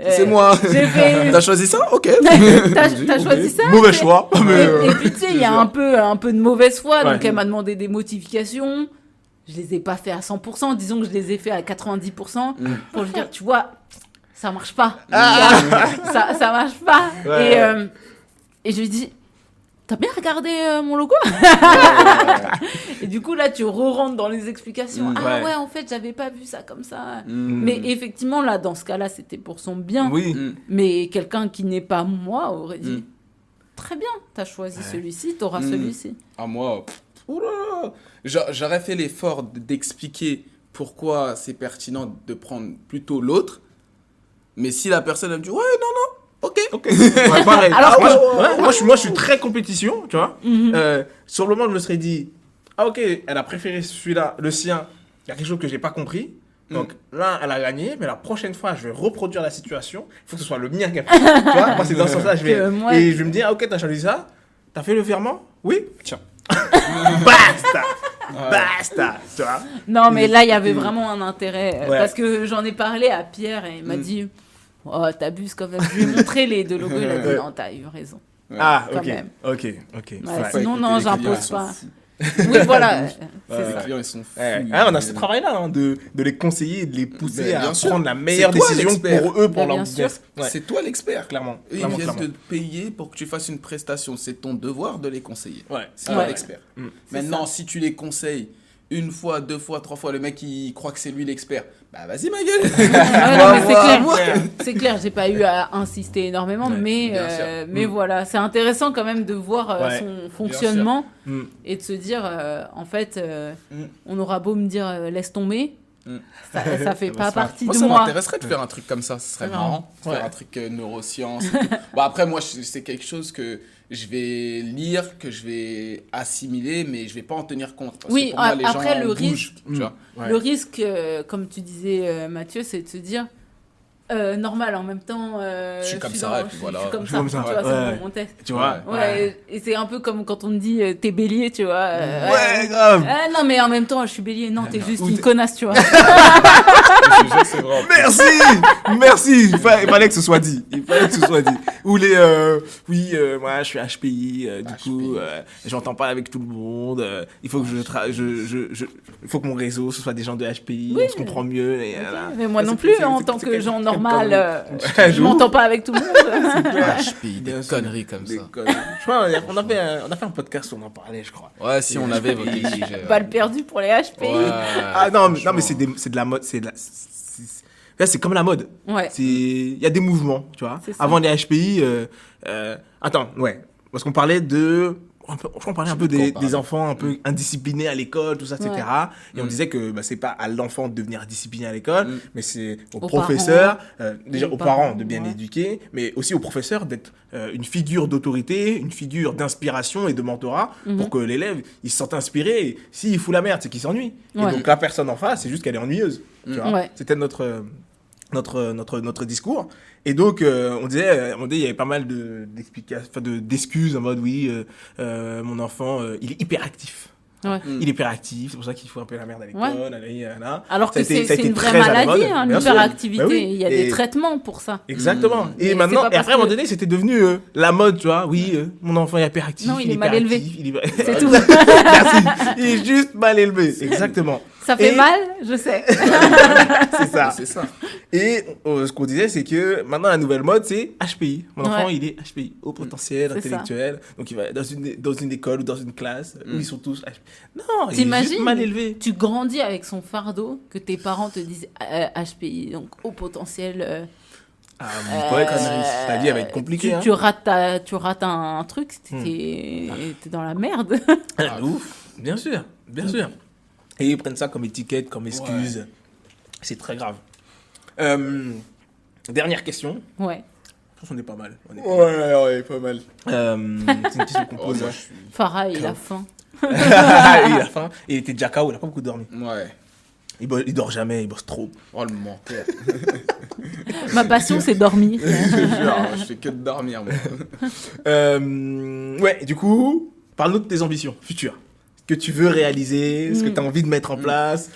C'est moi. T'as choisi ça? Ok. T'as choisi ça? Mauvais choix. Et puis, tu sais, il y a un peu de mauvaise foi. Donc, elle m'a demandé des modifications. Je les ai pas fait à 100%, disons que je les ai fait à 90%, pour lui dire, tu vois, ça marche pas. Ça marche pas. Et je lui dis, t'as bien regardé mon logo? Et du coup, là, tu re-rentres dans les explications. En fait, j'avais pas vu ça comme ça. Mais effectivement, là, dans ce cas-là, c'était pour son bien. Mais quelqu'un qui n'est pas moi aurait dit, très bien, t'as choisi celui-ci, t'auras celui-ci. Ah, moi... oula, j'aurais fait l'effort d'expliquer pourquoi c'est pertinent de prendre plutôt l'autre. Mais si la personne elle me dit ouais, non, ok. Ouais, pareil. Alors moi, je suis très compétition, tu vois. Sur le moment, je me serais dit, ah ok, elle a préféré celui-là, le sien. Il y a quelque chose que j'ai pas compris. Donc là, elle a gagné, mais la prochaine fois, je vais reproduire la situation. Il faut que ce soit le mien qui a fait. Tu vois, moi, c'est dans ce sens-là. Et je vais me dire, ah, ok, t'as choisi ça. T'as fait le virement? Oui. Tiens. Basta. Tu vois. Non, mais là, il y avait vraiment un intérêt. Parce que j'en ai parlé à Pierre et il m'a dit, oh, t'abuses quand même. Je lui ai montré les deux logos. Il a dit, non, t'as eu raison. Ah, quand ok. même. Ok. Ouais, sinon, non, j'impose pas. Oui, voilà. C'est Les ça. clients, ils sont fous. On a ce travail-là, hein, de les conseiller, de les pousser à bien sûr. prendre la meilleure C'est toi décision l'expert. pour eux, pour Bien leur sûr. business. Ouais. C'est toi l'expert. Clairement. Eux, ils Clairement, viennent clairement. te payer pour que tu fasses une prestation. C'est ton devoir de les conseiller. Ouais. C'est toi Ouais. l'expert. C'est Maintenant, ça. si tu les conseilles une fois, 2 fois, 3 fois, le mec il croit que c'est lui l'expert. Bah vas-y ma gueule. Ah ouais, non, mais c'est clair. moi. C'est clair, j'ai pas eu à insister énormément, mais, bien sûr. mais voilà, c'est intéressant quand même de voir Ouais, son fonctionnement Mm. et de se dire, en fait, on aura beau me dire laisse tomber, ça fait pas partie Moi, de ça moi. m'intéresserait de faire un truc comme ça. Ce serait marrant. Ouais. Faire un truc neurosciences. Et tout. Bon, après, moi, c'est quelque chose que je vais lire, que je vais assimiler, mais je vais pas en tenir compte. Parce Oui, que pour moi, les après, gens le bougent, risque- tu vois. Ouais. Le risque, comme tu disais Mathieu, c'est de se dire normal en même temps. Je suis comme dans- ça, et je puis suis voilà. comme Je ça, suis comme tu ça, vois, ouais. c'est mon test. Tu vois. Ouais, et c'est un peu comme quand on me dit t'es bélier, tu vois. Ouais, grave. Ah non, mais en même temps, je suis bélier. Non, t'es juste Ou une t'es- connasse, tu vois. Je te jure, c'est vrai. Merci. Il fallait que ce soit dit. Ou les, oui, moi, je suis HPI. Du coup, j'entends pas avec tout le monde. Il faut que il faut que mon réseau ce soit des gens de HPI. On se comprend mieux. Et, voilà. Mais moi Ça, non c'est- plus, c'est- en c'est- tant c'est que quelque- gens c'est normal, comme- je m'entends pas avec tout le monde. HPI, des Bien sûr. conneries comme Des ça. conneries. Je crois, on a fait un podcast où on en parlait, je crois. Ouais, si on avait évoqué le sujet. Balle perdue pour les HPI. Ah non, mais c'est de la mode. C'est comme la mode. Ouais. Il y a des mouvements, tu vois. C'est ça. Avant les HPI, attends, ouais. Parce qu'on parlait je crois qu'on parlait un peu des enfants un peu indisciplinés à l'école, tout ça, etc. Et on disait que c'est pas à l'enfant de devenir discipliné à l'école, mais c'est aux professeurs, déjà aux parents de bien l'éduquer, mais aussi aux professeurs d'être une figure d'autorité, une figure d'inspiration et de mentorat pour que l'élève il se sente inspiré. Et s'il fout la merde, c'est qu'il s'ennuie. Ouais. Et donc la personne en face, c'est juste qu'elle est ennuyeuse. Tu vois. Ouais. C'était notre discours. Et donc, on disait, il y avait pas mal d'excuses en mode, oui, mon enfant, il est hyperactif. Ouais. Il est hyperactif, c'est pour ça qu'il faut un peu la merde à l'école. Là. Alors que Ça a été- ça a c'est été une vraie très à la maladie, mode, hein, bien sûr. l'hyperactivité. Bah oui. Il y a Et- des traitements pour ça. Exactement. Mais Et c'est maintenant, pas et parce après, à un moment que- donné, c'était devenu la mode, tu vois. Oui, mon enfant est hyperactif. Non, il est mal élevé. hyperactif, C'est tout. Merci. Il est juste mal élevé. Exactement. Ça fait Et- mal, je sais. C'est ça. C'est ça. Et ce qu'on disait, c'est que maintenant, la nouvelle mode, c'est HPI. Mon enfant, Ouais. il est HPI, haut potentiel, C'est ça. intellectuel. Donc, il va dans une école ou dans une classe où ils sont tous HPI. Non, il est T'imagines juste mal élevé. Tu grandis avec son fardeau, que tes parents te disent HPI, donc haut potentiel. Ah, mon pote, ta vie, elle va être compliquée. Tu rates un truc, t'es dans la merde. Ah, ouf, bien sûr, bien sûr. Et ils prennent ça comme étiquette, comme excuse. C'est très grave. Dernière question. Ouais. Je pense qu'on est pas mal. Ouais, pas mal. C'est une question qu'on pose. moi, Farah, il a faim. Il a faim. Il était déjà KO, il a pas beaucoup dormi. Ouais. Il dort jamais, il bosse trop. Oh le menteur. Ma passion, c'est dormir. Je fais que de dormir, moi. Ouais, du coup, parle-nous de tes ambitions futures. Ce que tu veux réaliser, ce que tu as envie de mettre en place,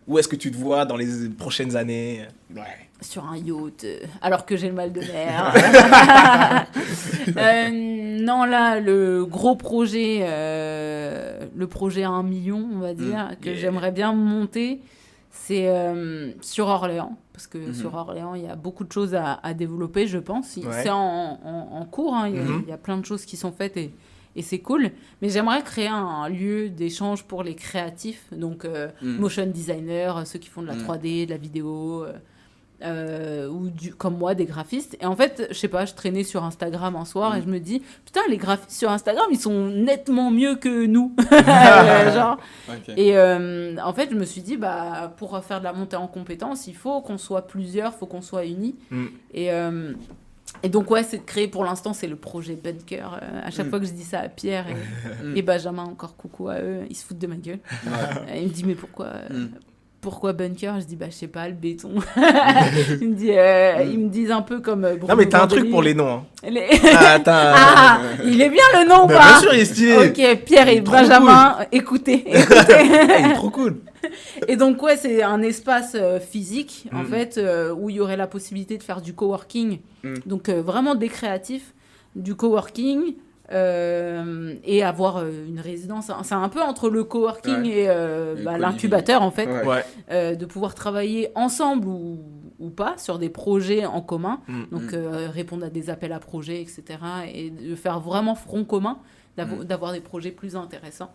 où est-ce que tu te vois dans les prochaines années. Ouais. Sur un yacht, alors que j'ai le mal de mer. Non, là, le gros projet, le projet à 1 million, on va dire, que j'aimerais bien monter, c'est sur Orléans. Parce que sur Orléans, il y a beaucoup de choses à développer, je pense. Ouais. C'est en cours, hein, il y a plein de choses qui sont faites et c'est cool. Mais j'aimerais créer un lieu d'échange pour les créatifs, donc motion designers, ceux qui font de la 3D, de la vidéo, ou comme moi, des graphistes. Et en fait, je sais pas, je traînais sur Instagram un soir et je me dis, putain, les graphistes sur Instagram, ils sont nettement mieux que nous. Genre. Okay. Et en fait, je me suis dit, bah, pour faire de la montée en compétences, il faut qu'on soit plusieurs, il faut qu'on soit unis. Et donc, ouais, c'est de créer, pour l'instant, c'est le projet Bunker. À chaque fois que je dis ça à Pierre et Benjamin, encore coucou à eux, ils se foutent de ma gueule. Il me dit, mais pourquoi Bunker? Je dis, bah, je sais pas, le béton. Ils me disent un peu comme... non, mais t'as un truc pour les noms. Hein. Il est bien le nom ou pas? Bien sûr, il est stylé. Ok, Pierre et Benjamin, cool. Écoutez. Il est trop cool. Et donc, ouais, c'est un espace physique, en fait, où il y aurait la possibilité de faire du coworking. Donc, vraiment des créatifs, du coworking... et avoir une résidence. C'est un peu entre le coworking et l'incubateur, en fait. De pouvoir travailler ensemble ou pas sur des projets en commun. Donc, répondre à des appels à projets, etc. Et de faire vraiment front commun. D'avoir des projets plus intéressants.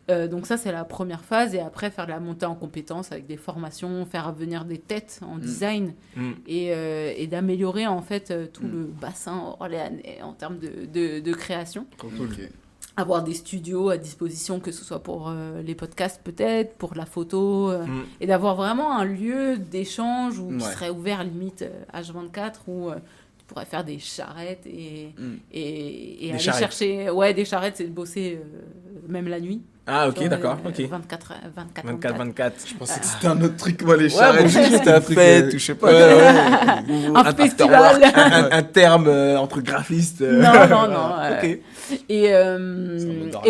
Donc ça, c'est la première phase. Et après, faire de la montée en compétences avec des formations, faire venir des têtes en design et d'améliorer, en fait, tout le bassin orléanais en termes de création. Avoir des studios à disposition, que ce soit pour les podcasts peut-être, pour la photo, et d'avoir vraiment un lieu d'échange qui serait ouvert limite H24, où... pourrait faire des charrettes et aller charrettes. Chercher... Ouais, des charrettes, c'est de bosser même la nuit. Ah, ok, d'accord. 24. Je pensais que c'était un autre truc, moi, les charrettes. C'était un fête, ou je sais pas. Un festival. Un terme entre graphistes. Non. Ok. Et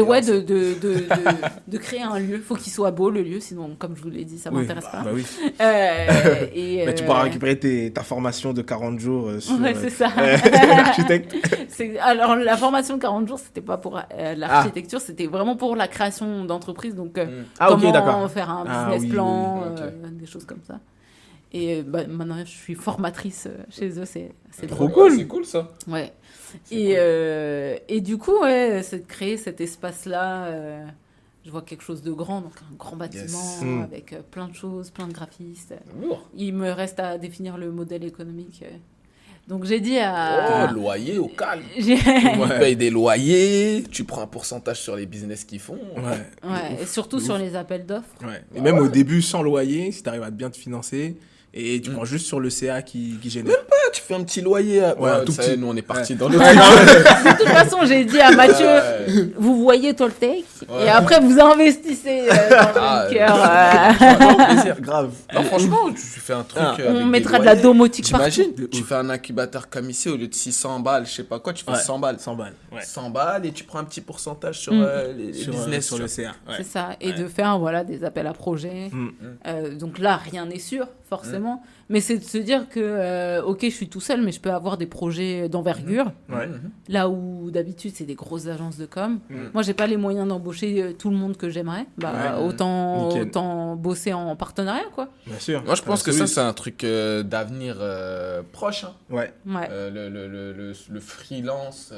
ouais, de créer un lieu. Il faut qu'il soit beau, le lieu, sinon, comme je vous l'ai dit, ça m'intéresse pas. Bah oui. Tu pourras récupérer ta formation de 40 jours sur c'est ça. l'architecte. Alors, la formation de 40 jours, c'était pas pour l'architecture, c'était vraiment pour la création d'entreprise. Donc, comment faire un business plan, des choses comme ça. Et maintenant, je suis formatrice chez eux, c'est trop cool. C'est cool, ça. Ouais. Et du coup, ouais, c'est de créer cet espace-là. Je vois quelque chose de grand, donc un grand bâtiment avec plein de choses, plein de graphistes. Il me reste à définir le modèle économique. Donc j'ai dit à... loyer au calme. Tu payes des loyers, tu prends un pourcentage sur les business qu'ils font. Et surtout sur les appels d'offres. Et même au début, sans loyer, si tu arrives à bien te financer... Et tu prends juste sur le CA qui génère. Même pas, tu fais un petit loyer. Tout petit. Nous, on est parti dans notre... De toute façon, j'ai dit à Mathieu, vous voyez Toltec, et après, vous investissez dans le cœur. Plaisir, grave. Non, franchement, tu fais un truc on mettra de la domotique partout. T'imagines, tu fais un incubateur comme ici, au lieu de 600 balles, je sais pas quoi, tu fais 100 balles. 100 balles. 100 balles et tu prends un petit pourcentage sur les business. Sur le CA. C'est ça. Et de faire des appels à projets. Donc là, rien n'est sûr, forcément. Mais c'est de se dire que, ok, je suis tout seul, mais je peux avoir des projets d'envergure. Là où d'habitude, c'est des grosses agences de com. Moi, j'ai pas les moyens d'embaucher tout le monde que j'aimerais. Autant bosser en partenariat, quoi. Bien sûr. Moi, je pense que ça, c'est un truc d'avenir proche. Le freelance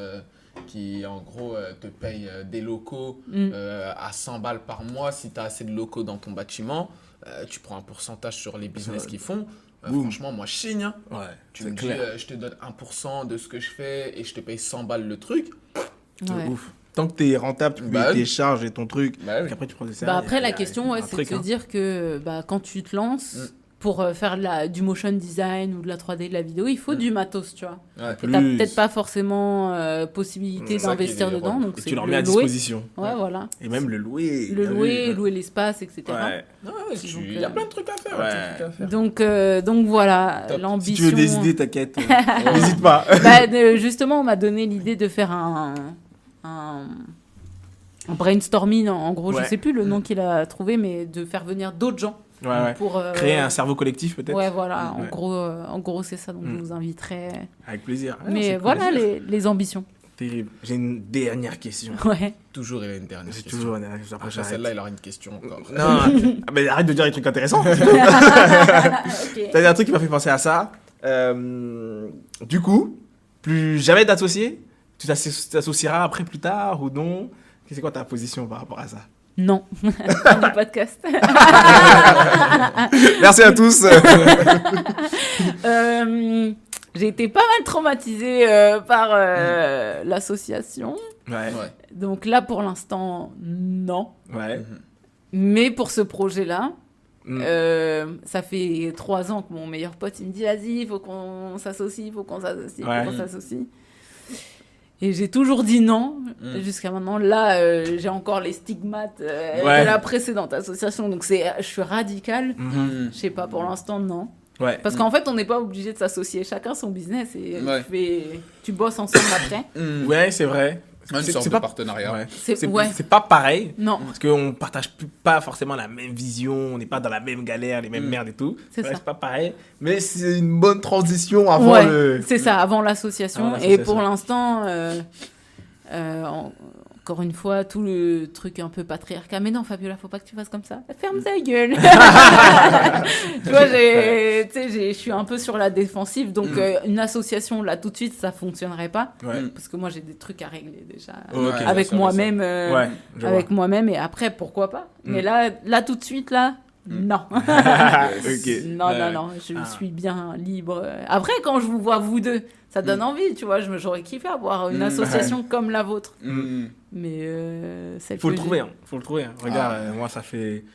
qui, en gros, te paye des locaux à 100 balles par mois. Si tu as assez de locaux dans ton bâtiment, tu prends un pourcentage sur les business qu'ils font. Franchement, moi, je signe. Tu me dis, je te donne 1% de ce que je fais et je te paye 100 balles le truc. Ouf. Tant que tu es rentable, tu payes tes charges et ton truc. Après, tu prends des services. Après, la question, c'est de se dire que quand tu te lances... Pour faire du motion design ou de la 3D, de la vidéo, il faut du matos, tu vois. Et t'as peut-être pas forcément possibilité d'investir dedans. Donc et tu leur mets à disposition. Voilà. Et même le louer. Louer l'espace, etc. Il y a plein de trucs à faire. Donc voilà, l'ambition... Si tu veux des idées, t'inquiète. N'hésite pas. Justement, on m'a donné l'idée de faire un brainstorming, en gros, je sais plus le nom qu'il a trouvé, mais de faire venir d'autres gens. Pour créer un cerveau collectif peut-être. Voilà, en gros c'est ça, donc je vous inviterai. Avec plaisir. Mais voilà les ambitions. Terrible. J'ai une dernière question. Toujours il a une dernière question. Toujours une dernière question. Après, celle-là il aura une question encore. Non, mais arrête de dire des trucs intéressants. T'as dit un truc qui m'a fait penser à ça. Du coup, plus jamais d'associer, tu t'associeras après plus tard ou non? C'est quoi ta position par rapport à ça? Non, pas du podcast. Merci à tous. J'ai été pas mal traumatisée par l'association. Ouais. Donc là, pour l'instant, non. Ouais. Mais pour ce projet-là, ça fait 3 ans que mon meilleur pote, il me dit, vas-y, il faut qu'on s'associe, Et j'ai toujours dit non, jusqu'à maintenant. Là, j'ai encore les stigmates de la précédente association. Donc, je suis radicale. Je sais pas, pour l'instant, non. Ouais. Parce qu'en fait, on n'est pas obligé de s'associer. Chacun son business. Et tu bosses ensemble après. Ouais, c'est vrai. Une sorte de partenariat. Ouais. C'est C'est pas pareil. Non. Parce qu'on partage pas forcément la même vision, on n'est pas dans la même galère, les mêmes merdes et tout. C'est ça. C'est pas pareil. Mais c'est une bonne transition avant le. C'est ça, avant l'association. Et pour l'instant, encore une fois, tout le truc un peu patriarcat. Mais non, Fabiola, faut pas que tu fasses comme ça. Ferme ta gueule. Tu vois, je suis un peu sur la défensive. Donc, une association, là, tout de suite, ça fonctionnerait pas. Ouais. Parce que moi, j'ai des trucs à régler déjà. Okay. Avec moi-même. Avec moi-même. Et après, pourquoi pas. Mais là, tout de suite, là, non. Ok. Non, je suis bien libre. Après, quand je vous vois vous deux, ça donne envie, tu vois. J'aurais kiffé avoir une association comme la vôtre. Mais faut le trouver. Regarde, moi, ça fait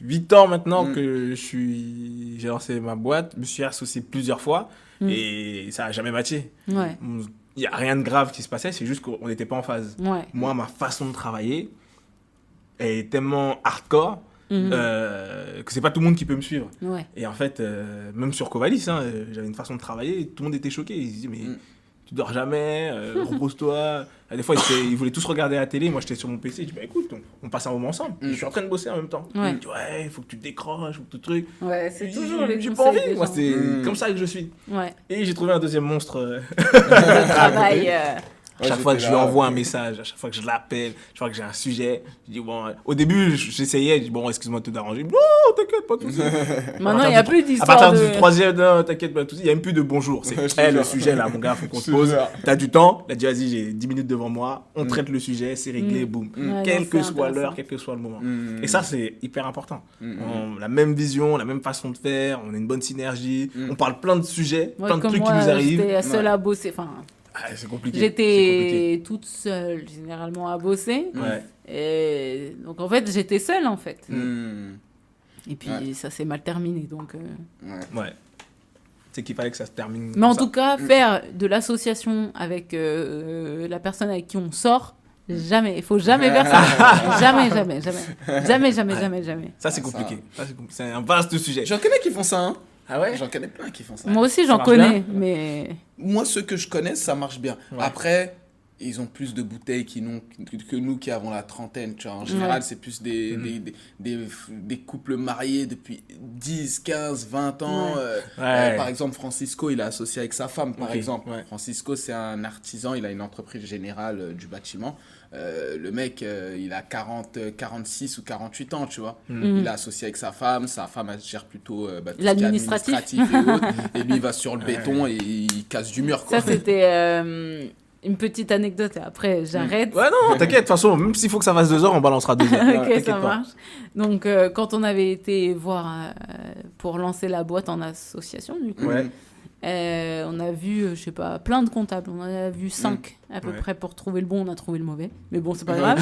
8 ans maintenant que j'ai lancé ma boîte. Je me suis associé plusieurs fois et ça n'a jamais matché. Ouais. Il n'y a rien de grave qui se passait, c'est juste qu'on n'était pas en phase. Ouais. Moi, ma façon de travailler est tellement hardcore que c'est pas tout le monde qui peut me suivre. Ouais. Et en fait, même sur Covalis, j'avais une façon de travailler et tout le monde était choqué. Ils se disaient, mais tu dors jamais, repose-toi. Des fois, ils voulaient tous regarder la télé. Moi, j'étais sur mon PC. Je dis, bah écoute, on passe un moment ensemble. Je suis en train de bosser en même temps. Ouais. Ils disent, ouais, il faut que tu te décroches, faut que tu trucs. Ouais, c'est toujours les J'ai pas conseils envie, des moi, gens. c'est comme ça que je suis. Ouais. Et j'ai trouvé un deuxième monstre. Le travail. À chaque fois que je lui envoie un message, à chaque fois que je l'appelle, je vois que j'ai un sujet, je dis bon, au début j'essayais, je dis bon, excuse-moi de te déranger. Non, t'inquiète, pas de soucis. Maintenant, il n'y a plus À d'histoire partir de... du troisième, non, t'inquiète, pas de soucis, il n'y a même plus de bonjour. C'est le sujet là, mon gars, faut qu'on se pose. T'as du temps, il a dit vas-y, j'ai 10 minutes devant moi, on traite le sujet, c'est réglé, boum. Ouais, Quelle non, que c'est soit intéressant. l'heure, quel que soit le moment. Et ça, c'est hyper important. On a la même vision, la même façon de faire, on a une bonne synergie, on parle plein de sujets, Ouais, plein de comme trucs qui moi, nous arrivent. J'étais seule à bosser. Enfin, C'est compliqué. j'étais toute seule, généralement, à bosser. Ouais. Et donc, en fait, j'étais seule, en fait. Et puis, Ouais. ça s'est mal terminé, donc... Ouais. C'est qu'il fallait que ça se termine. Mais en comme ça. tout cas, faire de l'association avec la personne avec qui on sort, jamais. Il faut jamais faire ça. Jamais. Ça, c'est compliqué. C'est un vaste sujet. J'en connais qui font ça, hein. Ah ouais? J'en connais plein qui font ça. Moi aussi, Ça j'en marche connais, bien mais... Moi, ceux que je connais, ça marche bien. Ouais. Après, ils ont plus de bouteilles que nous qui avons la trentaine. Tu vois. En général, Ouais. c'est plus des couples mariés depuis 10, 15, 20 ans. Ouais. Par exemple, Francisco, il est associé avec sa femme, par Ok, exemple. ouais. Francisco, c'est un artisan, il a une entreprise générale du bâtiment. Le mec, il a 46 ou 48 ans, tu vois. Il est associé avec sa femme elle gère plutôt tout ce qui est L'administratif. administratif et autres. Et lui, il va sur le béton et il casse du mur, quoi. Ça, c'était une petite anecdote. Et après, j'arrête. Ouais, non, t'inquiète. De toute façon, même s'il faut que ça fasse 2 heures, on balancera 2 heures. Ok, T'inquiète ça pas. marche. Donc, quand on avait été voir pour lancer la boîte en association, du coup, Ouais. on a vu, je sais pas, plein de comptables. On en a vu 5 à peu Ouais. près pour trouver le bon. On a trouvé le mauvais. Mais bon, c'est pas grave.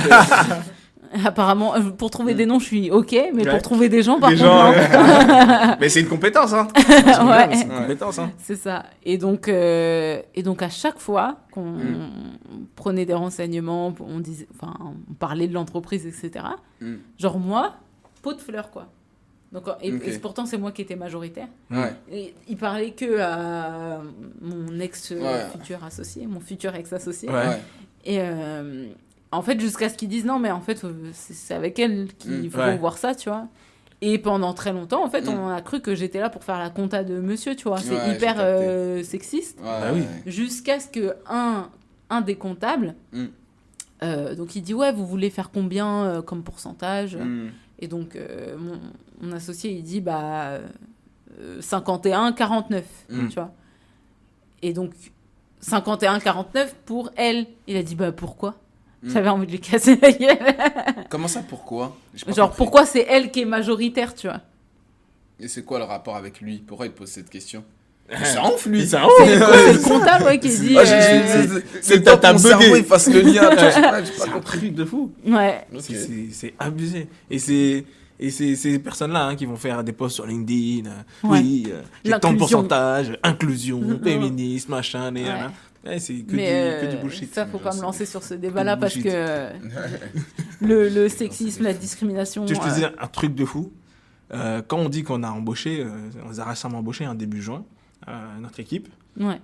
Apparemment, pour trouver des noms, je suis OK. Mais Ouais. pour trouver des gens, par Les contre, gens, non. mais c'est une compétence, hein. Ouais. C'est une compétence, hein. C'est ça. Et donc, à chaque fois qu'on prenait des renseignements, on parlait de l'entreprise, etc. Genre moi, pot de fleurs, quoi. Donc, et pourtant, c'est moi qui étais majoritaire. Ouais. Et il parlait que à mon ex-futur associé, mon futur ex-associé. Ouais. Et en fait, jusqu'à ce qu'ils disent non, mais en fait, c'est avec elle qu'il faut Ouais. voir ça, tu vois. Et pendant très longtemps, en fait, on a cru que j'étais là pour faire la compta de monsieur, tu vois. C'est Ouais, hyper j'ai capté. sexiste. Ouais, Bah oui. Jusqu'à ce que un des comptables, donc il dit ouais, vous voulez faire combien comme pourcentage Et donc mon associé il dit 51 49 tu vois. Et donc 51 49 pour elle. Il a dit pourquoi? J'avais envie de lui casser la gueule. Comment ça, pourquoi? Genre, pourquoi c'est elle qui est majoritaire, tu vois? Et c'est quoi le rapport avec lui? Pourquoi il pose cette question? C'est ouf, lui. C'est C'est le comptable ouais, qui dit. C'est top, mon cerveau, il fasse le lien. C'est un truc de fou. Ouais. C'est abusé. Et c'est ces personnes-là qui vont faire des posts sur LinkedIn. Ouais. Oui, j'ai tant de pourcentage, inclusion, féminisme, machin. Et, ouais, c'est que du bullshit. Ça, faut pas me lancer sur ce débat-là parce que le sexisme, la discrimination. Je te disais un truc de fou. Quand on dit qu'on a embauché, on a récemment embauché début juin, notre équipe. Ouais.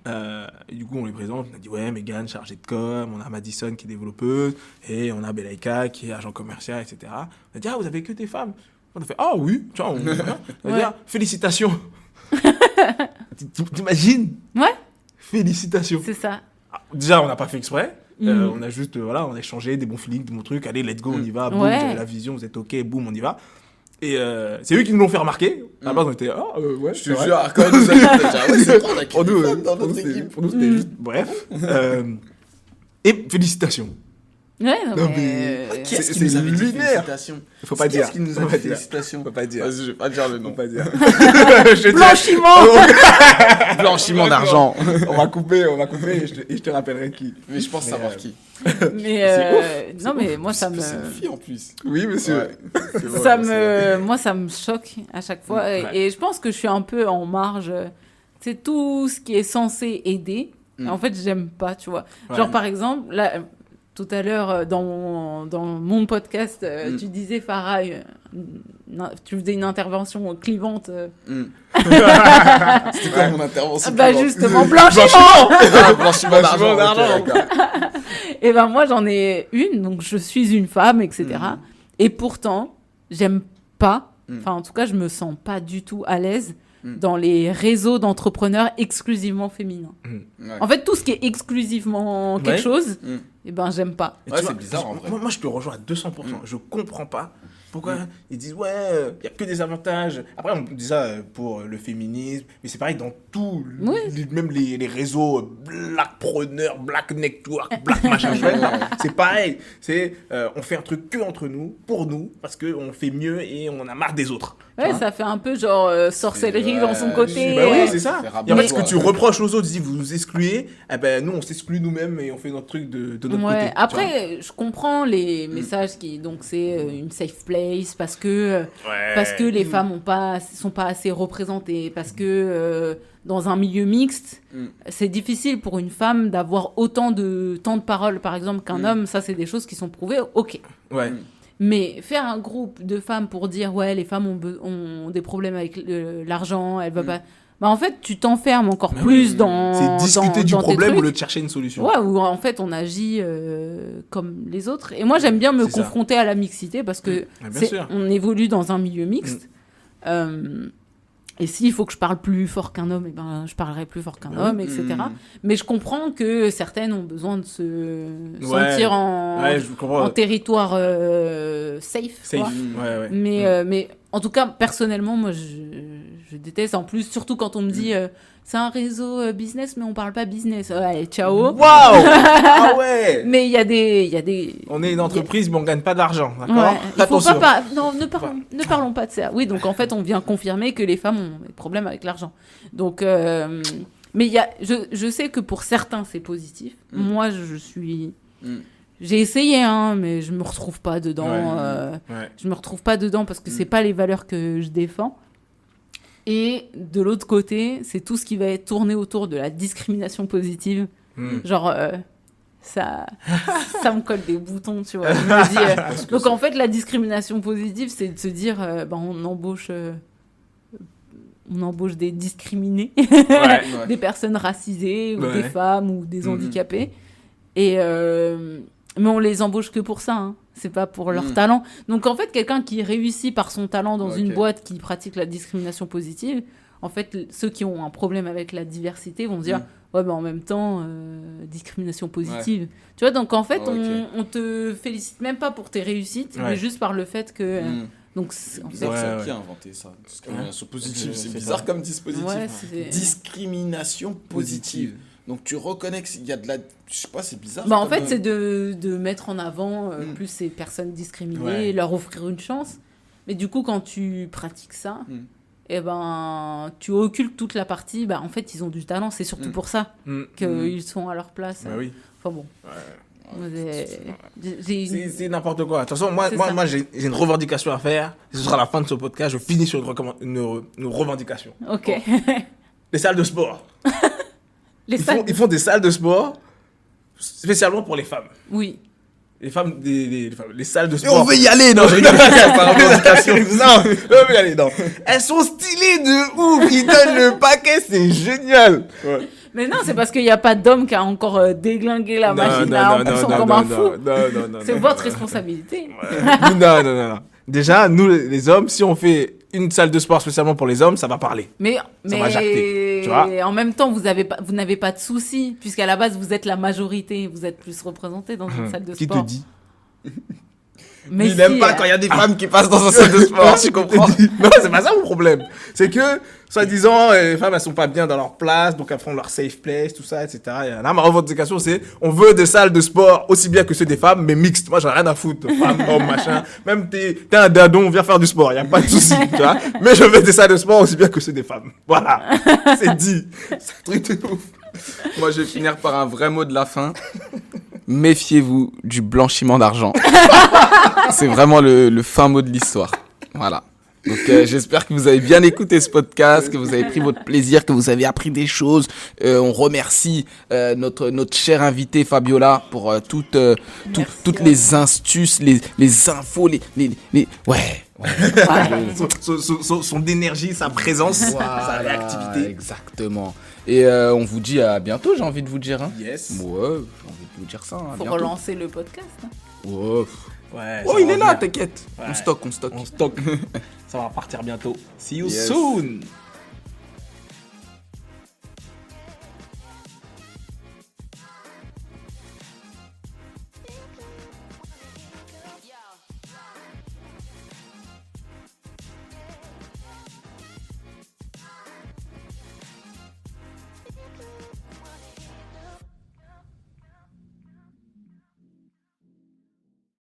Et du coup, on les présente. On a dit, ouais, Megan, chargée de com. On a Madison qui est développeuse. Et on a Belaïka qui est agent commercial, etc. On a dit, ah, vous avez que des femmes. On a fait, ah oui, tu vois, on a dit, ah, félicitations. T'imagines? Ouais. Félicitations. C'est ça. Déjà, on n'a pas fait exprès. On a juste, on a échangé des bons feelings, des bons trucs. Allez, let's go, on y va. Boum, vous avez la vision, vous êtes OK, boum, on y va. Et c'est eux qui nous l'ont fait remarquer. À la base, on était, ouais, je te jure, quand même, nous avons déjà, ouais, c'est vrai, pour nous, c'était juste, bref. Et félicitations. Ouais, non, mais qui est-ce qui nous avait dit lunaire. félicitations? Faut pas dire. Qui est-ce qui nous a dit félicitations? Faut pas dire. Vas-y, je vais pas dire le nom. Faut pas dire. Blanchiment. Blanchiment d'argent. On va couper et je te rappellerai qui. Mais je pense savoir qui. Mais non, mais moi ça me. C'est une fille en plus. Oui, monsieur. Ouais. Moi ça me choque à chaque fois et je pense que je suis un peu en marge. C'est tout ce qui est censé aider. En fait, j'aime pas, tu vois. Genre par exemple là. Tout à l'heure, dans mon podcast, tu disais, Farah, tu faisais une intervention clivante. C'était quoi mon intervention clivante? Justement, blanchiment. Blanchiment d'argent. Et ben moi, j'en ai une, donc je suis une femme, etc. Et pourtant, j'aime pas, enfin en tout cas, je me sens pas du tout à l'aise dans les réseaux d'entrepreneurs exclusivement féminins. En fait, tout ce qui est exclusivement quelque chose... Eh ben, j'aime pas. Ouais, c'est bizarre en vrai. Moi, je te rejoins à 200%. Je comprends pas pourquoi ils disent, ouais, il n'y a que des avantages. Après, on dit ça pour le féminisme, mais c'est pareil dans tout, même les réseaux Blackpreneur, Black Network, Black machin. C'est pareil. On fait un truc que entre nous, pour nous, parce qu'on fait mieux et on en a marre des autres. Ouais, ça fait un peu genre sorcellerie dans son côté. Bah oui, c'est ça. Et en fait, ce que tu reproches aux autres, tu dis, vous nous excluez, eh ben, nous, on s'exclut nous-mêmes et on fait notre truc de notre côté. Après, je comprends les messages qui, donc c'est une safe place parce que les femmes sont pas assez représentées, parce que dans un milieu mixte, c'est difficile pour une femme d'avoir autant de temps de parole, par exemple, qu'un homme. Ça, c'est des choses qui sont prouvées. Ok. Ouais. Mais faire un groupe de femmes pour dire ouais, les femmes ont des problèmes avec l'argent, elles veulent pas. Bah en fait, tu t'enfermes encore plus dans. C'est discuter du problème au lieu de chercher une solution. Ouais, où en fait on agit comme les autres. Et moi j'aime bien me confronter à la mixité parce que on évolue dans un milieu mixte. Et s'il faut que je parle plus fort qu'un homme, je parlerai plus fort qu'un homme, etc. Mais je comprends que certaines ont besoin de se sentir en territoire safe. Ouais. Mais en tout cas, personnellement, moi, je déteste. En plus, surtout quand on me dit c'est un réseau business, mais on parle pas business. Ouais, ciao. Waouh. Ah ouais. Mais il y a des. On est une entreprise, mais on gagne pas d'argent, d'accord. Il faut pas. Non, ne parlons pas de ça. Oui, donc en fait, on vient confirmer que les femmes ont des problèmes avec l'argent. Donc, mais je sais que pour certains, c'est positif. Moi, je suis. J'ai essayé, mais je me retrouve pas dedans. Je me retrouve pas dedans parce que c'est pas les valeurs que je défends. Et de l'autre côté, c'est tout ce qui va être tourné autour de la discrimination positive. Genre, ça me colle des boutons, tu vois. Je me dis, donc en fait, la discrimination positive, c'est de se dire, on embauche des discriminés, des personnes racisées, ou des femmes, ou des handicapés. Et... mais on les embauche que pour ça, c'est pas pour leur talent. Donc en fait, quelqu'un qui réussit par son talent dans une boîte qui pratique la discrimination positive, en fait, ceux qui ont un problème avec la diversité vont dire en même temps, discrimination positive. Tu vois, donc en fait, on te félicite même pas pour tes réussites, mais juste par le fait que... Donc, c'est bizarre, qui a inventé ça? Discrimination positive, c'est bizarre comme dispositif. Discrimination positive. Donc tu reconnais qu'il y a de la... Je sais pas, c'est bizarre. Bah en fait, c'est de mettre en avant plus ces personnes discriminées, leur offrir une chance. Mais du coup, quand tu pratiques ça, eh ben, tu occultes toute la partie. Bah, en fait, ils ont du talent. C'est surtout pour ça qu'ils sont à leur place. Bah oui. Enfin bon. C'est n'importe quoi. De toute façon, moi j'ai une revendication à faire. Ce sera la fin de ce podcast. Je finis sur une revendication. Ok. Bon. Les salles de sport. Ils font des salles de sport spécialement pour les femmes. Oui. Les femmes, les salles de sport. On veut y aller, non, je rigole. Par revendication. Non, on veut y aller, non. Elles sont stylées de ouf. Ils donnent le paquet, c'est génial. Ouais. Mais non, c'est parce qu'il n'y a pas d'homme qui a encore déglingué la machine là en poussant comme un fou. Non, c'est votre responsabilité. Non. Déjà, nous les hommes, si on fait une salle de sport spécialement pour les hommes, ça va parler. Mais va jacter, tu vois. En même temps, vous n'avez pas de soucis, puisqu'à la base, vous êtes la majorité. Vous êtes plus représentés dans une salle de Qui sport. te dit? Mais Il n'aime pas quand il y a des femmes qui passent dans un salle de sport, tu comprends? Non, c'est pas ça mon problème. C'est que, soi-disant, les femmes, elles sont pas bien dans leur place, donc elles font leur safe place, tout ça, etc. Et là, ma revendication, c'est, on veut des salles de sport aussi bien que ceux des femmes, mais mixtes. Moi, j'en ai rien à foutre. Femmes, hommes, machin. Même t'es un dindon, viens faire du sport. Y a pas de souci, tu vois. Mais je veux des salles de sport aussi bien que ceux des femmes. Voilà. C'est dit. C'est un truc de ouf. Moi, je vais finir par un vrai mot de la fin. Méfiez-vous du blanchiment d'argent. C'est vraiment le fin mot de l'histoire. Voilà. Donc, j'espère que vous avez bien écouté ce podcast, que vous avez pris votre plaisir, que vous avez appris des choses. On remercie notre chère invitée Fabiola pour toutes les astuces, les infos, Son énergie, sa présence, sa réactivité. Exactement. Et on vous dit à bientôt, j'ai envie de vous dire. Hein. Yes. Ouais, j'ai envie de vous dire ça. Hein, faut bientôt. relancer le podcast. Hein. Ouais. Oh, il est là, t'inquiète. Ouais. On stocke. On stocke. Ça va partir bientôt. See you Yes. soon.